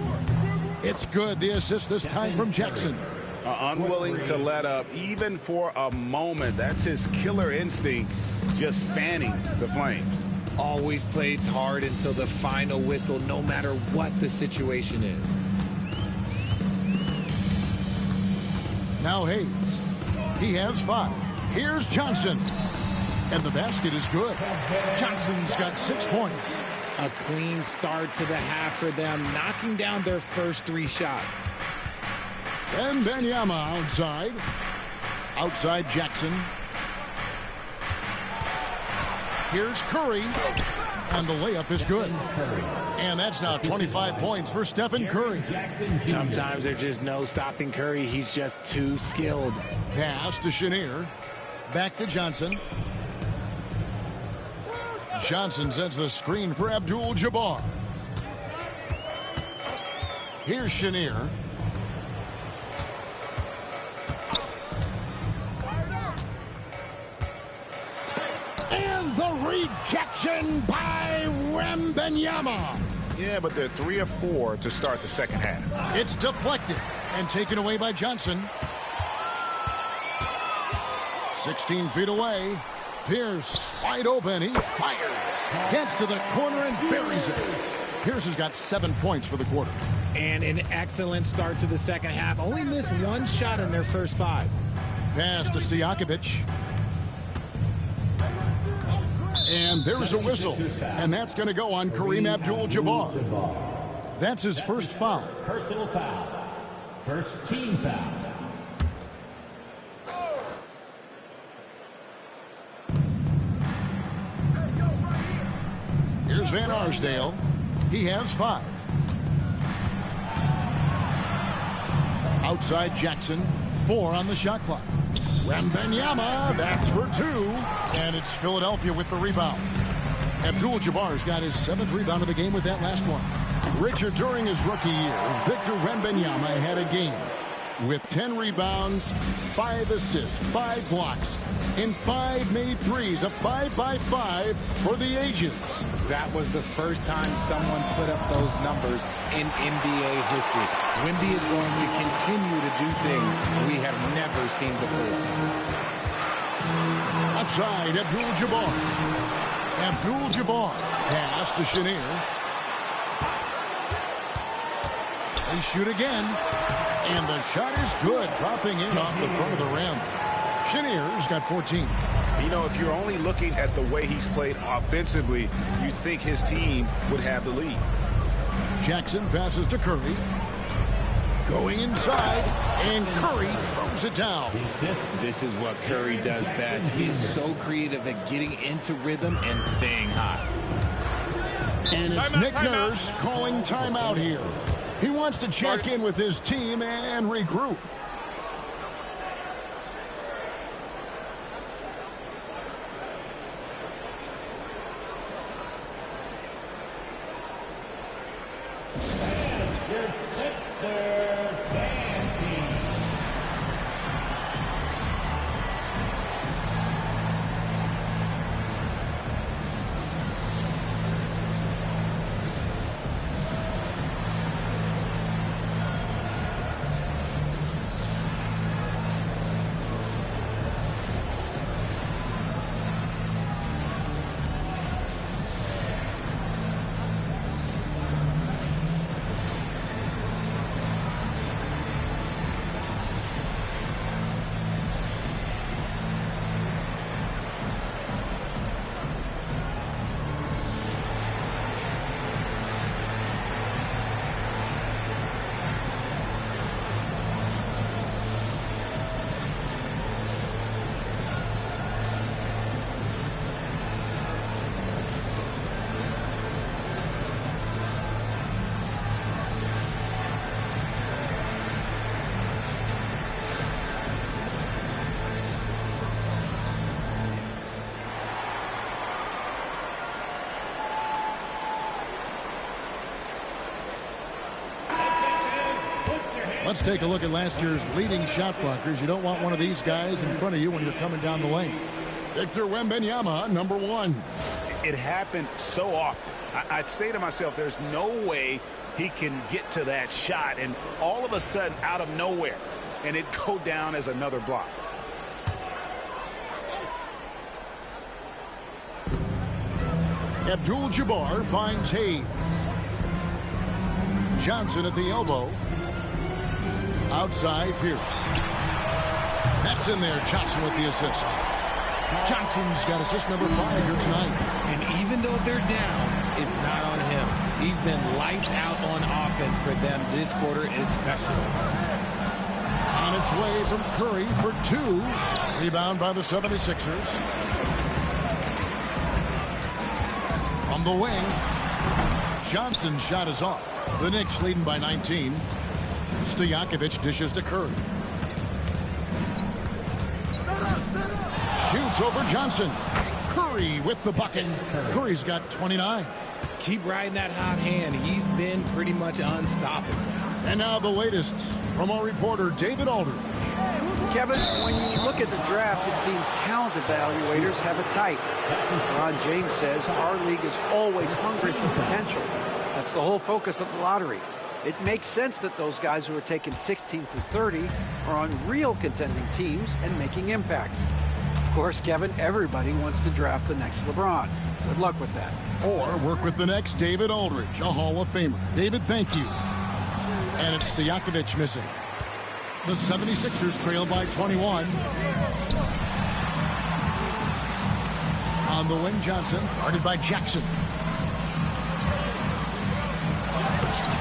It's good. The assist this time from Jackson. Unwilling to let up even for a moment. That's his killer instinct, just fanning the flames. Always plays hard until the final whistle, no matter what the situation is. Now Hayes. He has 5. Here's Johnson. And the basket is good. Johnson's got 6 points. A clean start to the half for them, knocking down their first 3 shots. And Wembanyama outside. Outside Jackson. Here's Curry. And the layup is good. And that's now 25 points for Stephen Curry. Sometimes there's just no stopping Curry. He's just too skilled. Pass to Chenier. Back to Johnson. Johnson sends the screen for Abdul-Jabbar. Here's Chenier. And the rejection by Wembanyama. Yeah, but they're 3 of 4 to start the second half. It's deflected and taken away by Johnson. 16 feet away. Pierce wide open. He fires. Gets to the corner and buries it. Pierce has got 7 points for the quarter. And an excellent start to the second half. Only missed 1 shot in their first 5. Pass to Stojakovic. And there's a whistle. And that's going to go on Kareem Abdul-Jabbar. That's his first foul. Personal foul. First team foul. Here's Van Arsdale. He has 5. Outside Jackson. 4 on the shot clock. Wembanyama, that's for 2. And it's Philadelphia with the rebound. Abdul-Jabbar's got his 7th rebound of the game with that last one. Richard, during his rookie year, Victor Wembanyama had a game with 10 rebounds, 5 assists, 5 blocks, and 5 made threes, a 5-by-5 for the ages. That was the first time someone put up those numbers in NBA history. Wemby is going to continue to do things we have never seen before. Outside, Abdul-Jabbar. Abdul-Jabbar. Pass to Chenier. They shoot again. And the shot is good, dropping in off the front of the rim. Chenier's got 14. You know, if you're only looking at the way he's played offensively, you'd think his team would have the lead. Jackson passes to Curry. Going inside, and Curry throws it down. This is what Curry does best. He is so creative at getting into rhythm and staying hot. And it's Nick Nurse calling timeout here. He wants to check in with his team and regroup. Let's take a look at last year's leading shot blockers. You don't want one of these guys in front of you when you're coming down the lane. Victor Wembanyama, number 1. It happened so often. I'd say to myself, there's no way he can get to that shot, and all of a sudden, out of nowhere, and it go down as another block. Abdul-Jabbar finds Hayes. Johnson at the elbow. Outside, Pierce. That's in there. Johnson with the assist. Johnson's got assist number 5 here tonight. And even though they're down, it's not on him. He's been lights out on offense for them this quarter especially. On its way from Curry for 2. Rebound by the 76ers. From the wing, Johnson's shot is off. The Knicks leading by 19. Stojakovic dishes to Curry. Shoots over Johnson. Curry with the bucket. Curry's got 29. Keep riding that hot hand. He's been pretty much unstoppable. And now the latest from our reporter, David Aldridge. Kevin, when you look at the draft, it seems talent evaluators have a type. Ron James says our league is always hungry for potential. That's the whole focus of the lottery. It makes sense that those guys who are taken 16 through 30 are on real contending teams and making impacts. Of course, Kevin, everybody wants to draft the next LeBron. Good luck with that. Or work with the next David Aldridge, a Hall of Famer. David, thank you. And it's Stojakovic missing. The 76ers trail by 21. On the wing, Johnson, guarded by Jackson.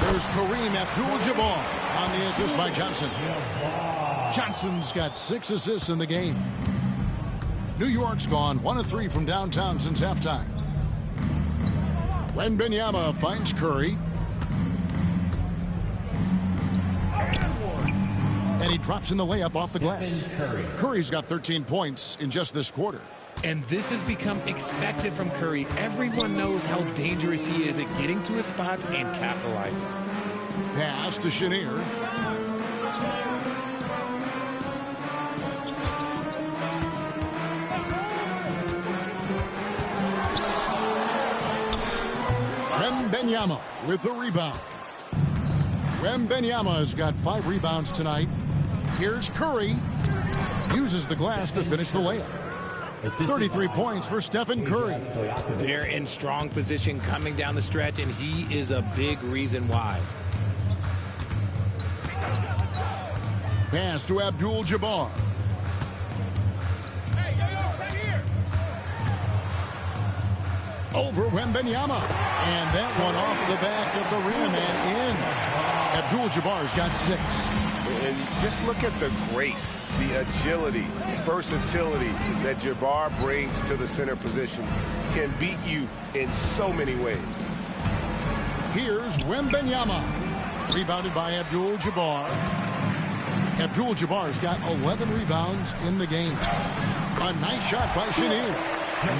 There's Kareem Abdul-Jabbar on the assist by Johnson. Johnson's got 6 assists in the game. New York's gone 1 of 3 from downtown since halftime. Wembanyama finds Curry. And he drops in the layup off the glass. Curry's got 13 points in just this quarter. And this has become expected from Curry. Everyone knows how dangerous he is at getting to his spots and capitalizing. Pass to Chenier. Wembanyama with the rebound. Wembanyama has got 5 rebounds tonight. Here's Curry. Uses the glass to finish the layup. 33 points for Stephen Curry. They're in strong position coming down the stretch, and he is a big reason why. Pass to Abdul-Jabbar. Over Wembanyama. And that one off the back of the rim and in. Abdul-Jabbar's got 6. And just look at the grace, the agility, versatility that Jabbar brings to the center position. Can beat you in so many ways. Here's Wembanyama. Rebounded by Abdul-Jabbar. Abdul-Jabbar's got 11 rebounds in the game. A nice shot by Chenier.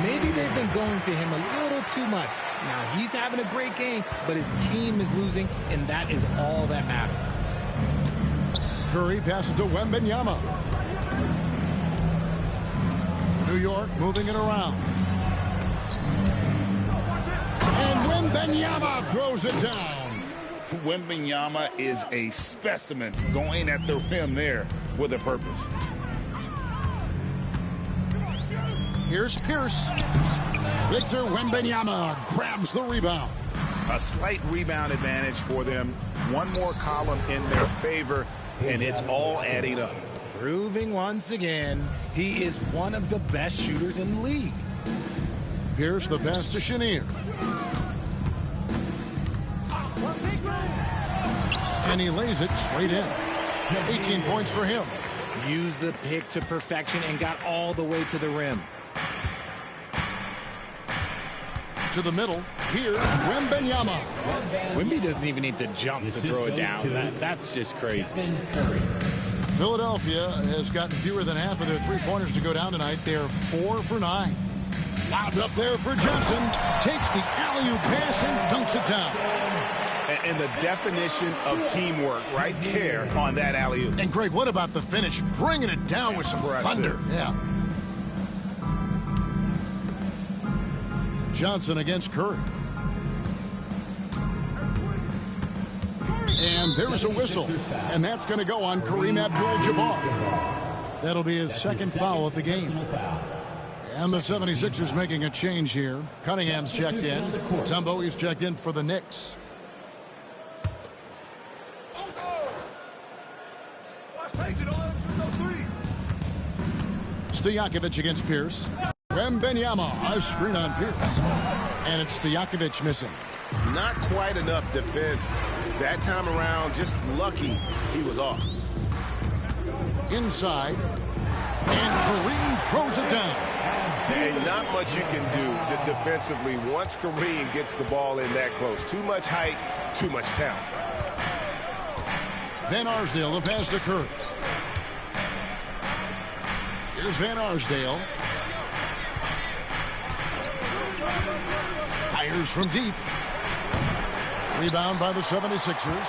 Maybe they've been going to him a little too much. Now, he's having a great game, but his team is losing, and that is all that matters. Curry passes to Wembanyama. New York moving it around. And Wembanyama throws it down. Wembanyama is a specimen going at the rim there with a purpose. Here's Pierce. Victor Wembanyama grabs the rebound. A slight rebound advantage for them. One more column in their favor, and it's all adding up. Proving once again, he is one of the best shooters in the league. Pierce the pass to Chenier. And he lays it straight in. 18 points for him. Used the pick to perfection and got all the way to the rim. To the middle, here's Wembanyama. Wemby doesn't even need to jump to throw it down. That's just crazy. Philadelphia has gotten fewer than half of their three-pointers to go down tonight. They're 4 for 9. Lobbed up there for Johnson. Takes the alley-oop pass and dunks it down. And the definition of teamwork right there on that alley-oop. And Greg, what about the finish? Bringing it down with some thunder. Yeah. Johnson against Curry. And there's a whistle. And that's going to go on Kareem Abdul-Jabbar. That'll be his second foul of the game. And the 76ers making a change here. Cunningham's checked in. Mutombo is checked in for the Knicks. Stojakovic against Pierce. Wembanyama, a screen on Pierce. And it's Stojakovic missing. Not quite enough defense. That time around, just lucky he was off. Inside. And Kareem throws it down. And not much you can do defensively once Kareem gets the ball in that close. Too much height, too much talent. Van Arsdale, the pass to Curry. Here's Van Arsdale. Fires from deep. Rebound by the 76ers.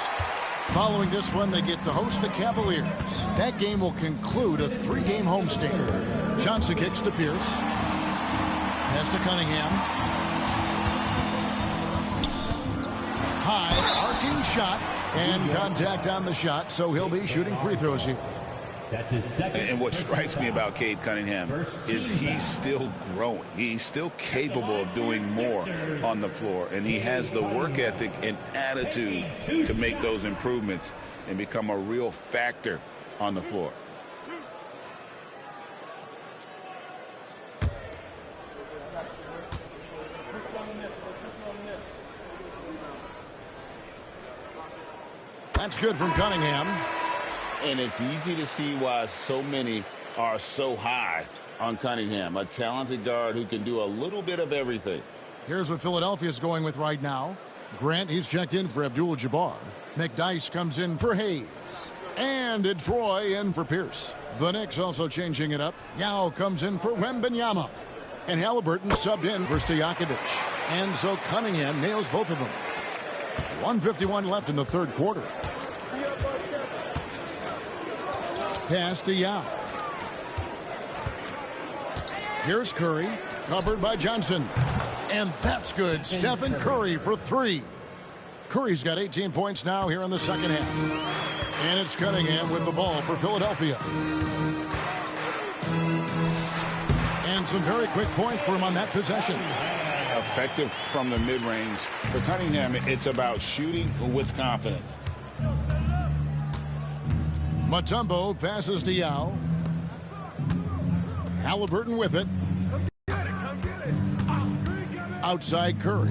Following this one, they get to host the Cavaliers. That game will conclude a 3-game homestand. Johnson kicks to Pierce. Pass to Cunningham. High, arcing shot, and contact on the shot, so he'll be shooting free throws here. That's his second. And what strikes me about Cade Cunningham is he's still growing. He's still capable of doing more on the floor. And he has the work ethic and attitude to make those improvements and become a real factor on the floor. That's good from Cunningham. And it's easy to see why so many are so high on Cunningham, a talented guard who can do a little bit of everything. Here's what Philadelphia's going with right now. Grant, he's checked in for Abdul-Jabbar. McDyess comes in for Hayes. And it's Troy in for Pierce. The Knicks also changing it up. Yao comes in for Wembanyama. And Halliburton subbed in for Stojakovic. And so Cunningham nails both of them. 1:51 left in the third quarter. Pass to Yao. Here's Curry, covered by Johnson. And that's good. Stephen Curry for 3. Curry's got 18 points now here in the second half. And it's Cunningham with the ball for Philadelphia. And some very quick points for him on that possession. Effective from the mid-range. For Cunningham, it's about shooting with confidence. Mutombo passes to Yao. Halliburton with it. Outside Curry.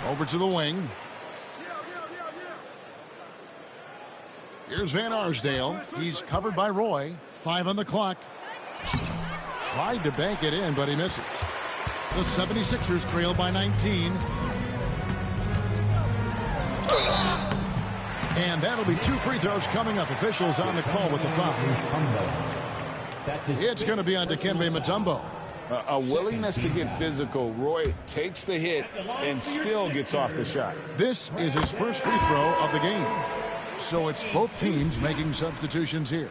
Over to the wing. Here's Van Arsdale. He's covered by Roy. 5 on the clock. Tried to bank it in, but he misses. The 76ers trail by 19. And that'll be 2 free throws coming up. Officials on the call with the foul. It's going to be on Dikembe Mutombo. A willingness to get physical. Roy takes the hit and still gets off the shot. This is his first free throw of the game. So it's both teams making substitutions here.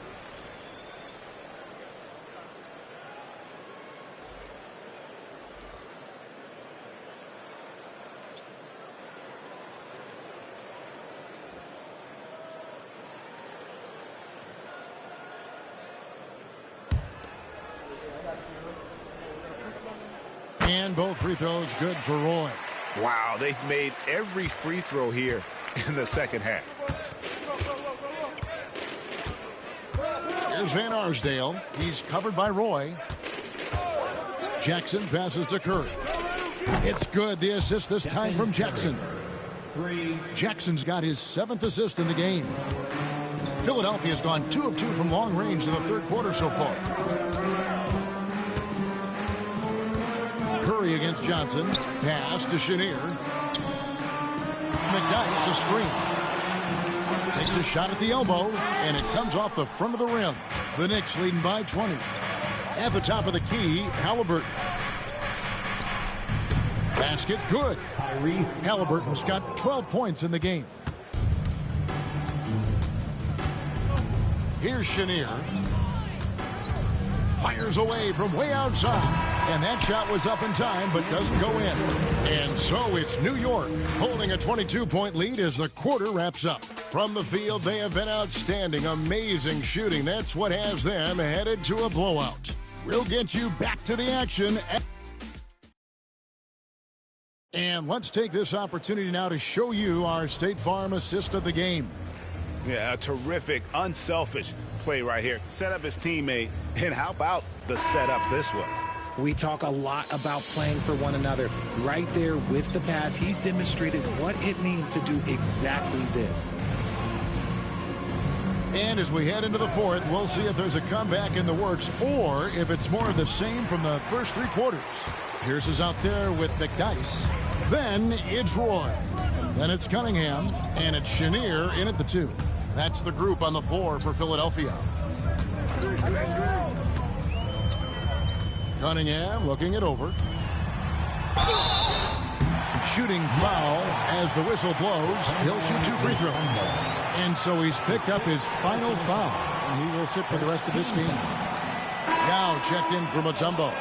And both free throws good for Roy. Wow, they've made every free throw here in the second half. Here's Van Arsdale. He's covered by Roy. Jackson passes to Curry. It's good. The assist this time from Jackson. Jackson's got his 7th assist in the game. Philadelphia's gone 2 of 2 from long range in the third quarter so far. Curry against Johnson. Pass to Chenier. McDyess a screen. Takes a shot at the elbow, and it comes off the front of the rim. The Knicks leading by 20. At the top of the key, Halliburton. Basket good. Halliburton's got 12 points in the game. Here's Chenier. Fires away from way outside. And that shot was up in time, but doesn't go in. And so it's New York holding a 22-point lead as the quarter wraps up. From the field, they have been outstanding. Amazing shooting. That's what has them headed to a blowout. We'll get you back to the action. And let's take this opportunity now to show you our State Farm assist of the game. Yeah, a terrific, unselfish play right here. Set up his teammate, and how about the setup this was? We talk a lot about playing for one another. Right there with the pass, he's demonstrated what it means to do exactly this. And as we head into the fourth, we'll see if there's a comeback in the works or if it's more of the same from the first 3 quarters. Pierce is out there with McDyess. Then it's Roy. Then it's Cunningham. And it's Chenier in at the 2. That's the group on the floor for Philadelphia. Cunningham looking it over. Shooting foul as the whistle blows. He'll shoot 2 free throws. And so he's picked up his final foul. And he will sit for the rest of this game. Now checked in for Mutombo.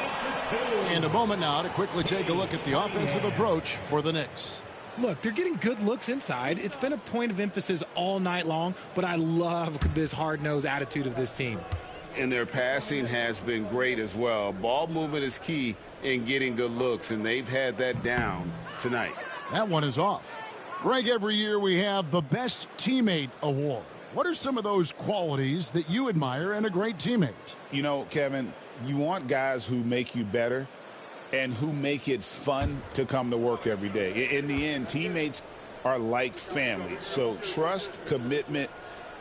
And a moment now to quickly take a look at the offensive approach for the Knicks. Look, they're getting good looks inside. It's been a point of emphasis all night long, but I love this hard-nosed attitude of this team. And their passing has been great as well. Ball movement is key in getting good looks, and they've had that down tonight. That one is off. Greg, every year we have the Best Teammate Award. What are some of those qualities that you admire in a great teammate? You know, Kevin, you want guys who make you better and who make it fun to come to work every day. In the end, teammates are like family. So trust, commitment,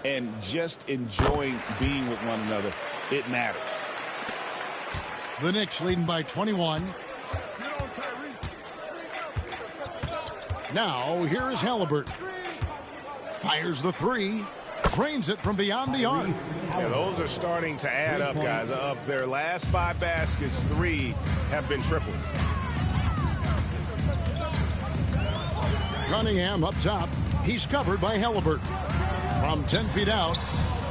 and just enjoying being with one another, it matters. The Knicks leading by 21. Now, here is Halliburton. Fires the 3. Drains it from beyond the arc. Yeah, those are starting to add up, guys. Of their last 5 baskets, 3 have been triples. Cunningham up top. He's covered by Halliburton. From 10 feet out,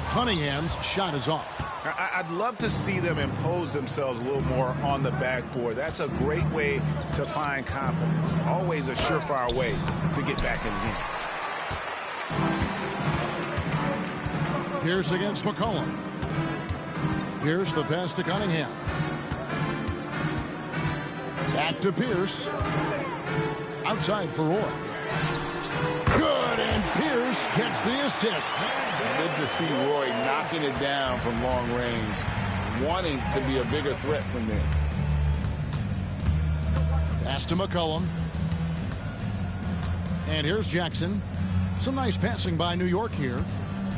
Cunningham's shot is off. I'd love to see them impose themselves a little more on the backboard. That's a great way to find confidence. Always a surefire way to get back in the game. Pierce against McCollum. Pierce the pass to Cunningham. Back to Pierce. Outside for Roy. Good, and Pierce gets the assist. Good to see Roy knocking it down from long range, wanting to be a bigger threat from there. Pass to McCollum. And here's Jackson. Some nice passing by New York here.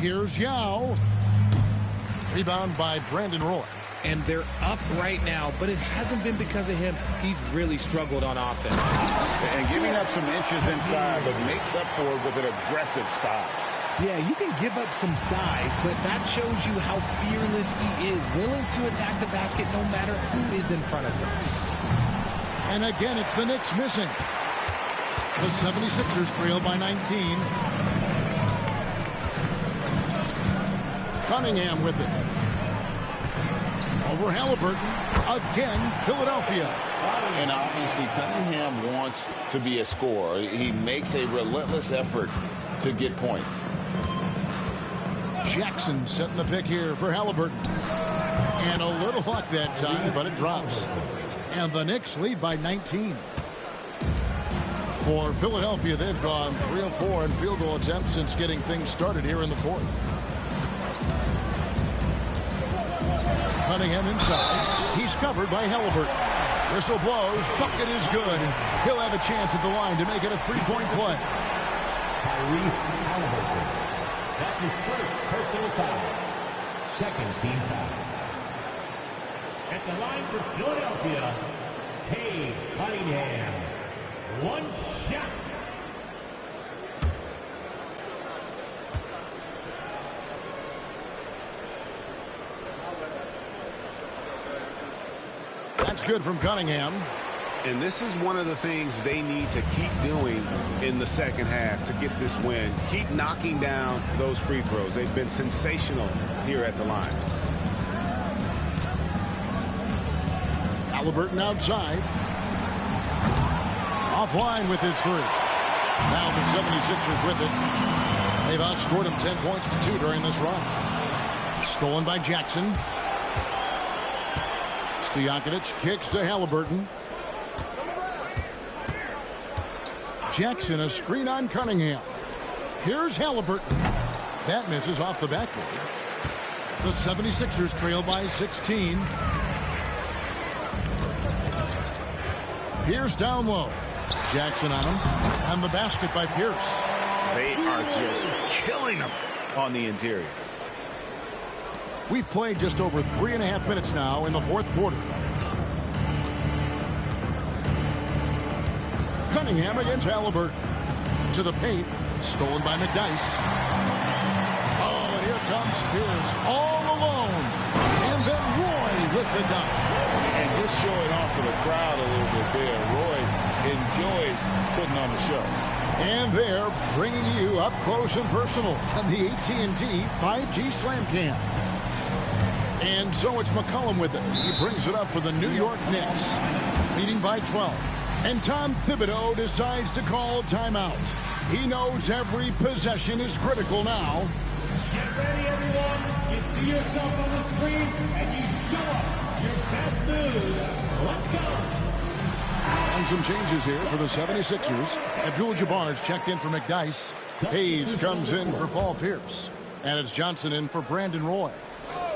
Here's Yao. Rebound by Brandon Roy. And they're up right now, but it hasn't been because of him. He's really struggled on offense. And giving up some inches inside, but makes up for it with an aggressive style. Yeah, you can give up some size, but that shows you how fearless he is, willing to attack the basket no matter who is in front of him. And again, it's the Knicks missing. The 76ers trail by 19. Cunningham with it. Over Halliburton. Again, Philadelphia. And obviously, Cunningham wants to be a scorer. He makes a relentless effort to get points. Jackson setting the pick here for Halliburton. And a little luck that time, but it drops. And the Knicks lead by 19. For Philadelphia, they've gone 3 of 4 in field goal attempts since getting things started here in the fourth. Cunningham inside. He's covered by Halliburton. Whistle blows. Bucket is good. He'll have a chance at the line to make it a three-point play. Tyrese Halliburton. That's his first personal foul. Second team foul. At the line for Philadelphia, Cade Cunningham. One shot. That's good from Cunningham. And this is one of the things they need to keep doing in the second half to get this win. Keep knocking down those free throws. They've been sensational here at the line. Halliburton outside. Offline with his three. Now the 76ers with it. They've outscored him 10 points to 2 during this run. Stolen by Jackson. Stojakovic kicks to Halliburton. Jackson, a screen on Cunningham. Here's Halliburton. That misses off the backboard. The 76ers trail by 16. Pierce down low. Jackson on him. And the basket by Pierce. They are just killing them on the interior. We've played just over 3.5 minutes now in the fourth quarter. Cunningham against Halliburton. To the paint. Stolen by McDyess. Oh, and here comes Pierce all alone. And then Roy with the dunk. And just showing off for the crowd a little bit there. Roy enjoys putting on the show. And they're bringing you up close and personal on the AT&T 5G Slam Cam. And so it's McCollum with it. He brings it up for the New York Knicks. Leading by 12. And Tom Thibodeau decides to call timeout. He knows every possession is critical now. Get ready, everyone. You see yourself on the screen, and you show up your best move. Let's go. And some changes here for the 76ers. Abdul-Jabbar is checked in for McDyess. Hayes comes in for Paul Pierce. And it's Johnson in for Brandon Roy.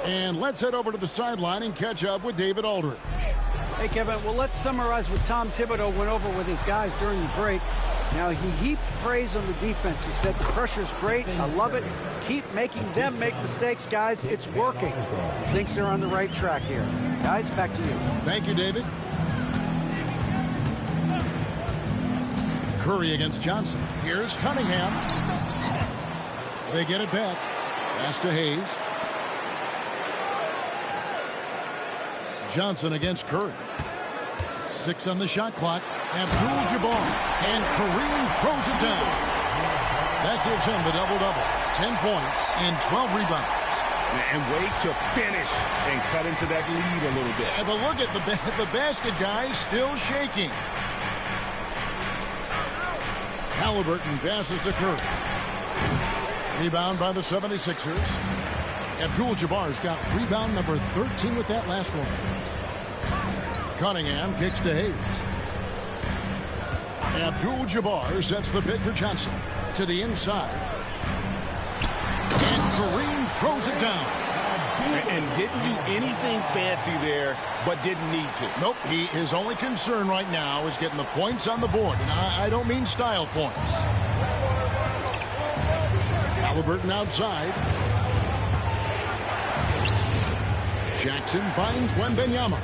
And let's head over to the sideline and catch up with David Aldridge. Hey, Kevin, well, let's summarize what Tom Thibodeau went over with his guys during the break. Now, he heaped praise on the defense. He said the pressure's great. I love it. Keep making them make mistakes, guys. It's working. He thinks they're on the right track here. Guys, back to you. Thank you, David. Curry against Johnson. Here's Cunningham. They get it back. Pass to Hayes. Johnson against Curry. 6 on the shot clock. Abdul-Jabbar. And Kareem throws it down. That gives him the double-double. 10 points and 12 rebounds. And wait to finish and cut into that lead a little bit. Yeah, but look at the basket guy still shaking. Halliburton passes to Curry. Rebound by the 76ers. Abdul-Jabbar's got rebound number 13 with that last one. Cunningham kicks to Hayes. Abdul-Jabbar sets the pick for Johnson. To the inside. And Kareem throws it down. And didn't do anything fancy there, but didn't need to. Nope, his only concern right now is getting the points on the board. And I don't mean style points. Halliburton outside. Jackson finds Wembanyama.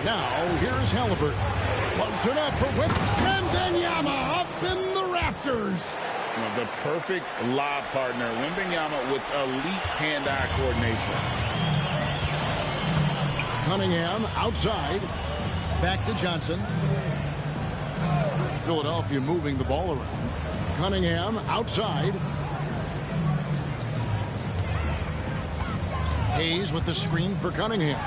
Now, here's Halliburton. Floats it up for Wembanyama up in the rafters. The perfect lob partner. Wembanyama with elite hand-eye coordination. Cunningham outside. Back to Johnson. Philadelphia moving the ball around. Cunningham outside. Hayes with the screen for Cunningham.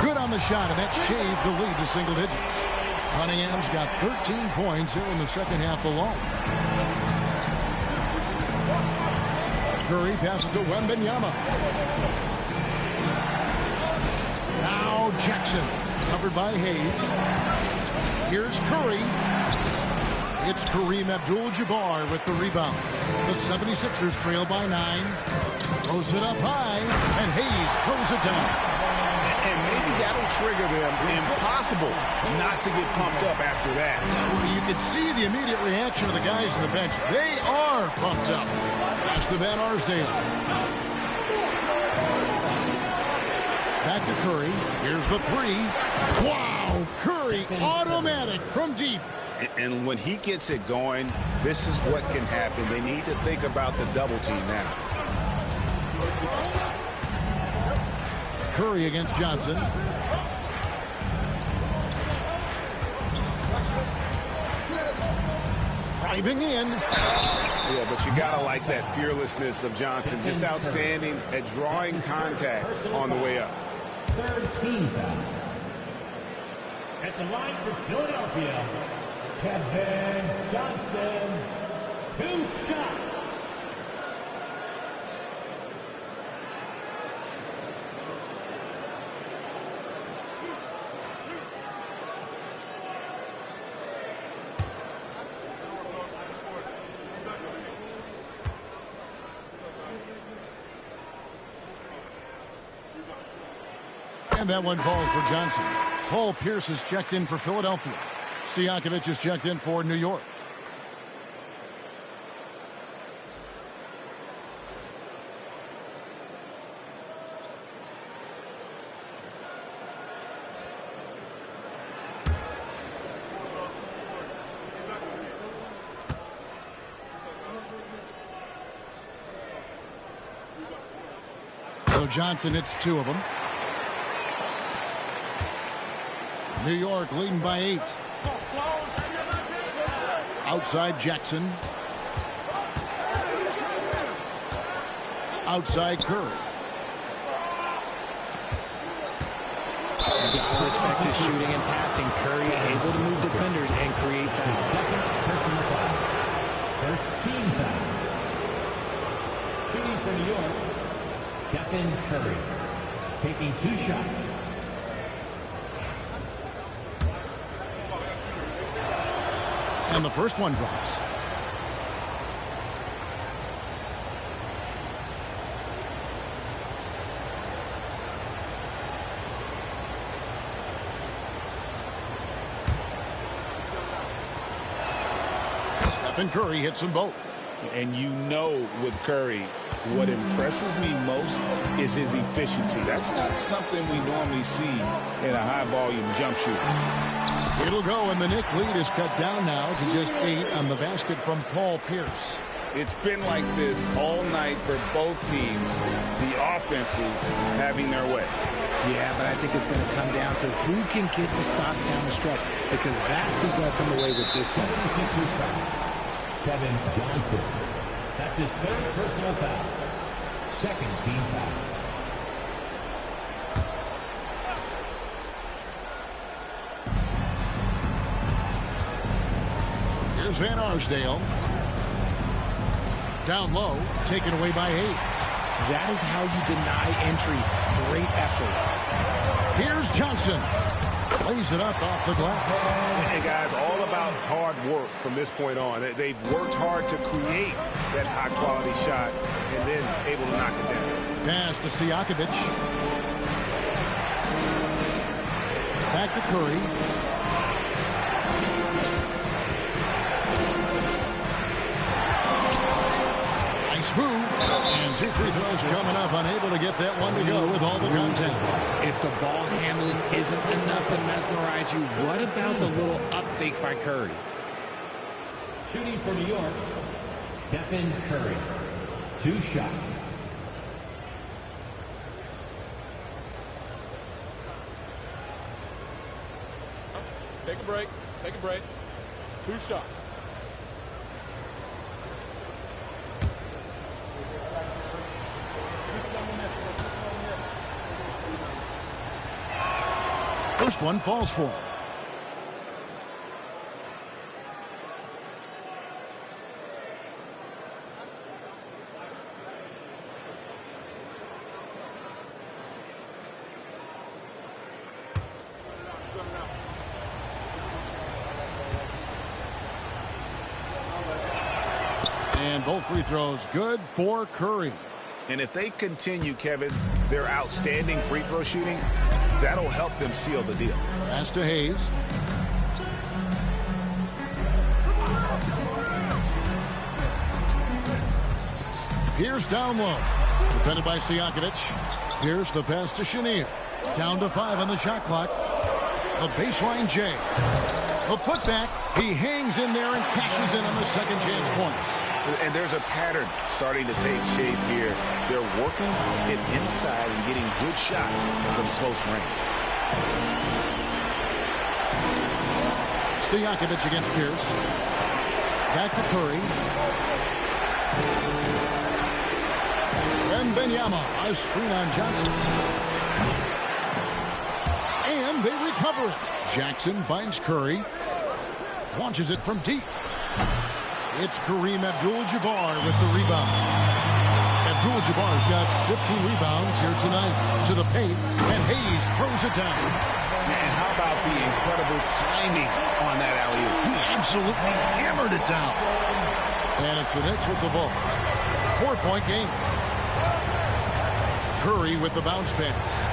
Good on the shot, and that shaves the lead to single digits. Cunningham's got 13 points here in the second half alone. Curry passes to Wembanyama. Now Jackson, covered by Hayes. Here's Curry. It's Kareem Abdul-Jabbar with the rebound. The 76ers trail by 9. Throws it up high, and Hayes throws it down. And maybe that'll trigger them. Impossible not to get pumped up after that. Well, you can see the immediate reaction of the guys on the bench. They are pumped up. Pass to Van Arsdale. Back to Curry. Here's the three. Wow! Curry automatic from deep. And when he gets it going, this is what can happen. They need to think about the double team now. Curry against Johnson. Driving in. Yeah, but you gotta like that fearlessness of Johnson. Just outstanding at drawing contact on the way up. Third team foul. At the line for Philadelphia, Kevin Johnson. 2 shots. And that one falls for Johnson. Paul Pierce is checked in for Philadelphia. Stojakovic is checked in for New York. So Johnson hits 2 of them. New York leading by 8. Outside Jackson. Outside Curry. You got to respect his shooting and passing. Curry able to move defenders and create fouls. Second personal foul. First team foul. Shooting for New York, Stephen Curry. Taking 2 shots. And the first one drops. Stephen Curry hits them both. And you know with Curry, what impresses me most is his efficiency. That's not something we normally see in a high-volume jump shooter. It'll go, and the Knick lead is cut down now to just 8 on the basket from Paul Pierce. It's been like this all night for both teams, the offenses having their way. Yeah, but I think it's going to come down to who can get the stops down the stretch, because that's who's going to come away with this one. Kevin Johnson. That's his 3rd personal foul. Second team foul. Here's Van Arsdale. Down low, taken away by Hayes. That is how you deny entry. Great effort. Here's Johnson. Lays it up off the glass. And guys, all about hard work from this point on. They've worked hard to create that high-quality shot and then able to knock it down. Pass to Stojakovic. Back to Curry. Nice move. And 2 free throws coming up, unable to get that one to go with all the contact. If the ball handling isn't enough to mesmerize you, what about the little up fake by Curry? Shooting for New York, Stephen Curry. 2 shots. Take a break. Take a break. 2 shots. First one falls for him. And both free throws good for Curry. And if they continue, Kevin, their outstanding free throw shooting, that'll help them seal the deal. Pass to Hayes. Here's down low. Defended by Stojakovic. Here's the pass to Chenier. Down to 5 on the shot clock. The baseline J. The putback. He hangs in there and cashes in on the second chance points. And there's a pattern starting to take shape here. They're working it inside and getting good shots from close range. Stojakovic against Pierce. Back to Curry. Wembanyama, a screen on Johnson. And they recover it. Jackson finds Curry. Launches it from deep. It's Kareem Abdul-Jabbar with the rebound. Abdul-Jabbar's got 15 rebounds here tonight. To the paint, and Hayes throws it down. Man, how about the incredible timing on that alley-oop? He absolutely hammered it down. And it's the Knicks with the ball. 4-point game. Curry with the bounce pass.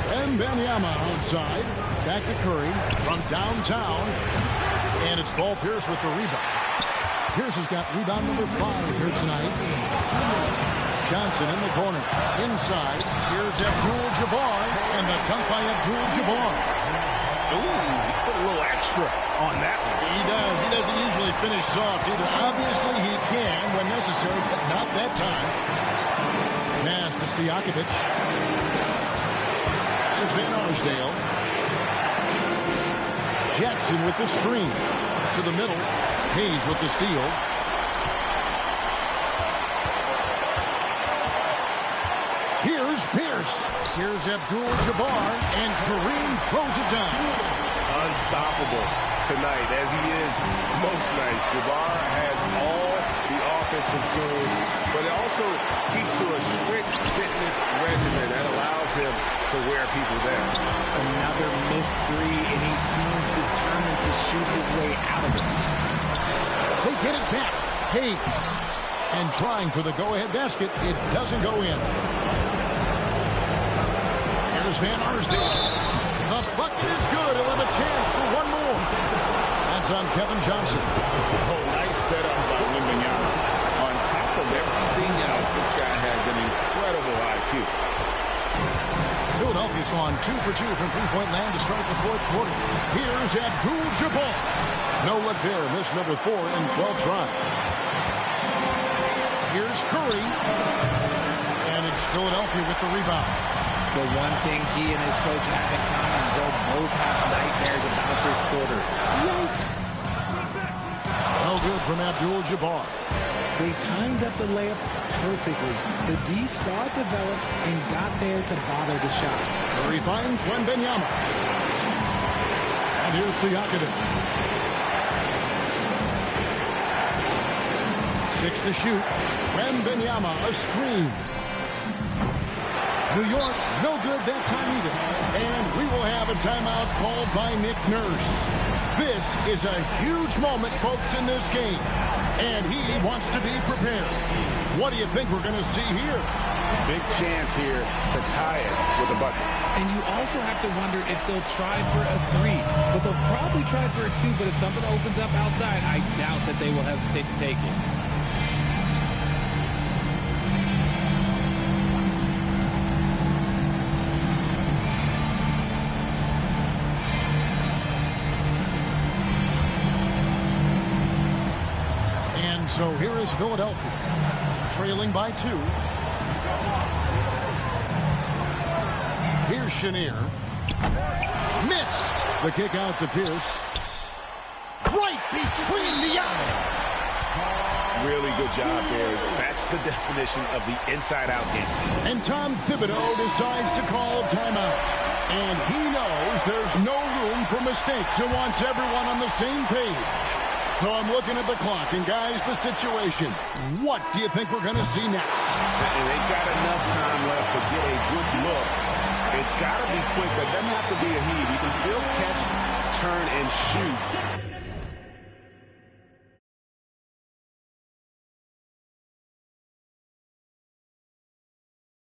Wembanyama outside. Back to Curry from downtown. And it's Paul Pierce with the rebound. Pierce has got rebound number 5 here tonight. Johnson in the corner. Inside. Here's Abdul-Jabbar. And the dunk by Abdul-Jabbar. Ooh, he put a little extra on that one. He does. He doesn't usually finish soft either. Obviously, he can when necessary, but not that time. Pass to Stojakovic. There's Van Arsdale. Jackson with the screen. To the middle. Hayes with the steal. Here's Pierce. Here's Abdul-Jabbar. And Kareem throws it down. Unstoppable tonight, as he is most nights. Jabbar has all the offensive tools, but it also keeps to a strict fitness regimen that allows him to wear people down. Another missed 3, and he seems determined to shoot his way out of it. They get it back. Hayes. And trying for the go-ahead basket. It doesn't go in. Here's Van Arsdale. The bucket is good. He'll have a chance for one more. That's on Kevin Johnson. Oh, nice setup by Wembanyama. On top of everything else, this guy has an incredible IQ. Philadelphia's gone 2 for 2 from three-point land to start the fourth quarter. Here's Abdul-Jabbar. No look there. Missed number 4 in 12 tries. Here's Curry. And it's Philadelphia with the rebound. The one thing he and his coach have in common, they'll both have nightmares about this quarter. Yikes. No good from Abdul-Jabbar. They timed up the layup perfectly. The D saw it develop and got there to bother the shot. Curry finds Wembanyama. And here's Stojakovic. 6 to shoot. Wembanyama, a screen. New York, no good that time either. And we will have a timeout called by Nick Nurse. This is a huge moment, folks, in this game. And he wants to be prepared. What do you think we're going to see here? Big chance here to tie it with a bucket. And you also have to wonder if they'll try for a 3. But they'll probably try for a 2. But if something opens up outside, I doubt that they will hesitate to take it. And so here is Philadelphia, trailing by 2. Here's Chenier. Missed. The kick out to Pierce. Right between the eyes. Really good job there. That's the definition of the inside-out game. And Tom Thibodeau decides to call timeout. And he knows there's no room for mistakes and wants everyone on the same page. So I'm looking at the clock, and guys, the situation. What do you think we're going to see next? And they've got enough time left to get a good look. It's got to be quick, but it doesn't have to be a heave. You can still catch, turn, and shoot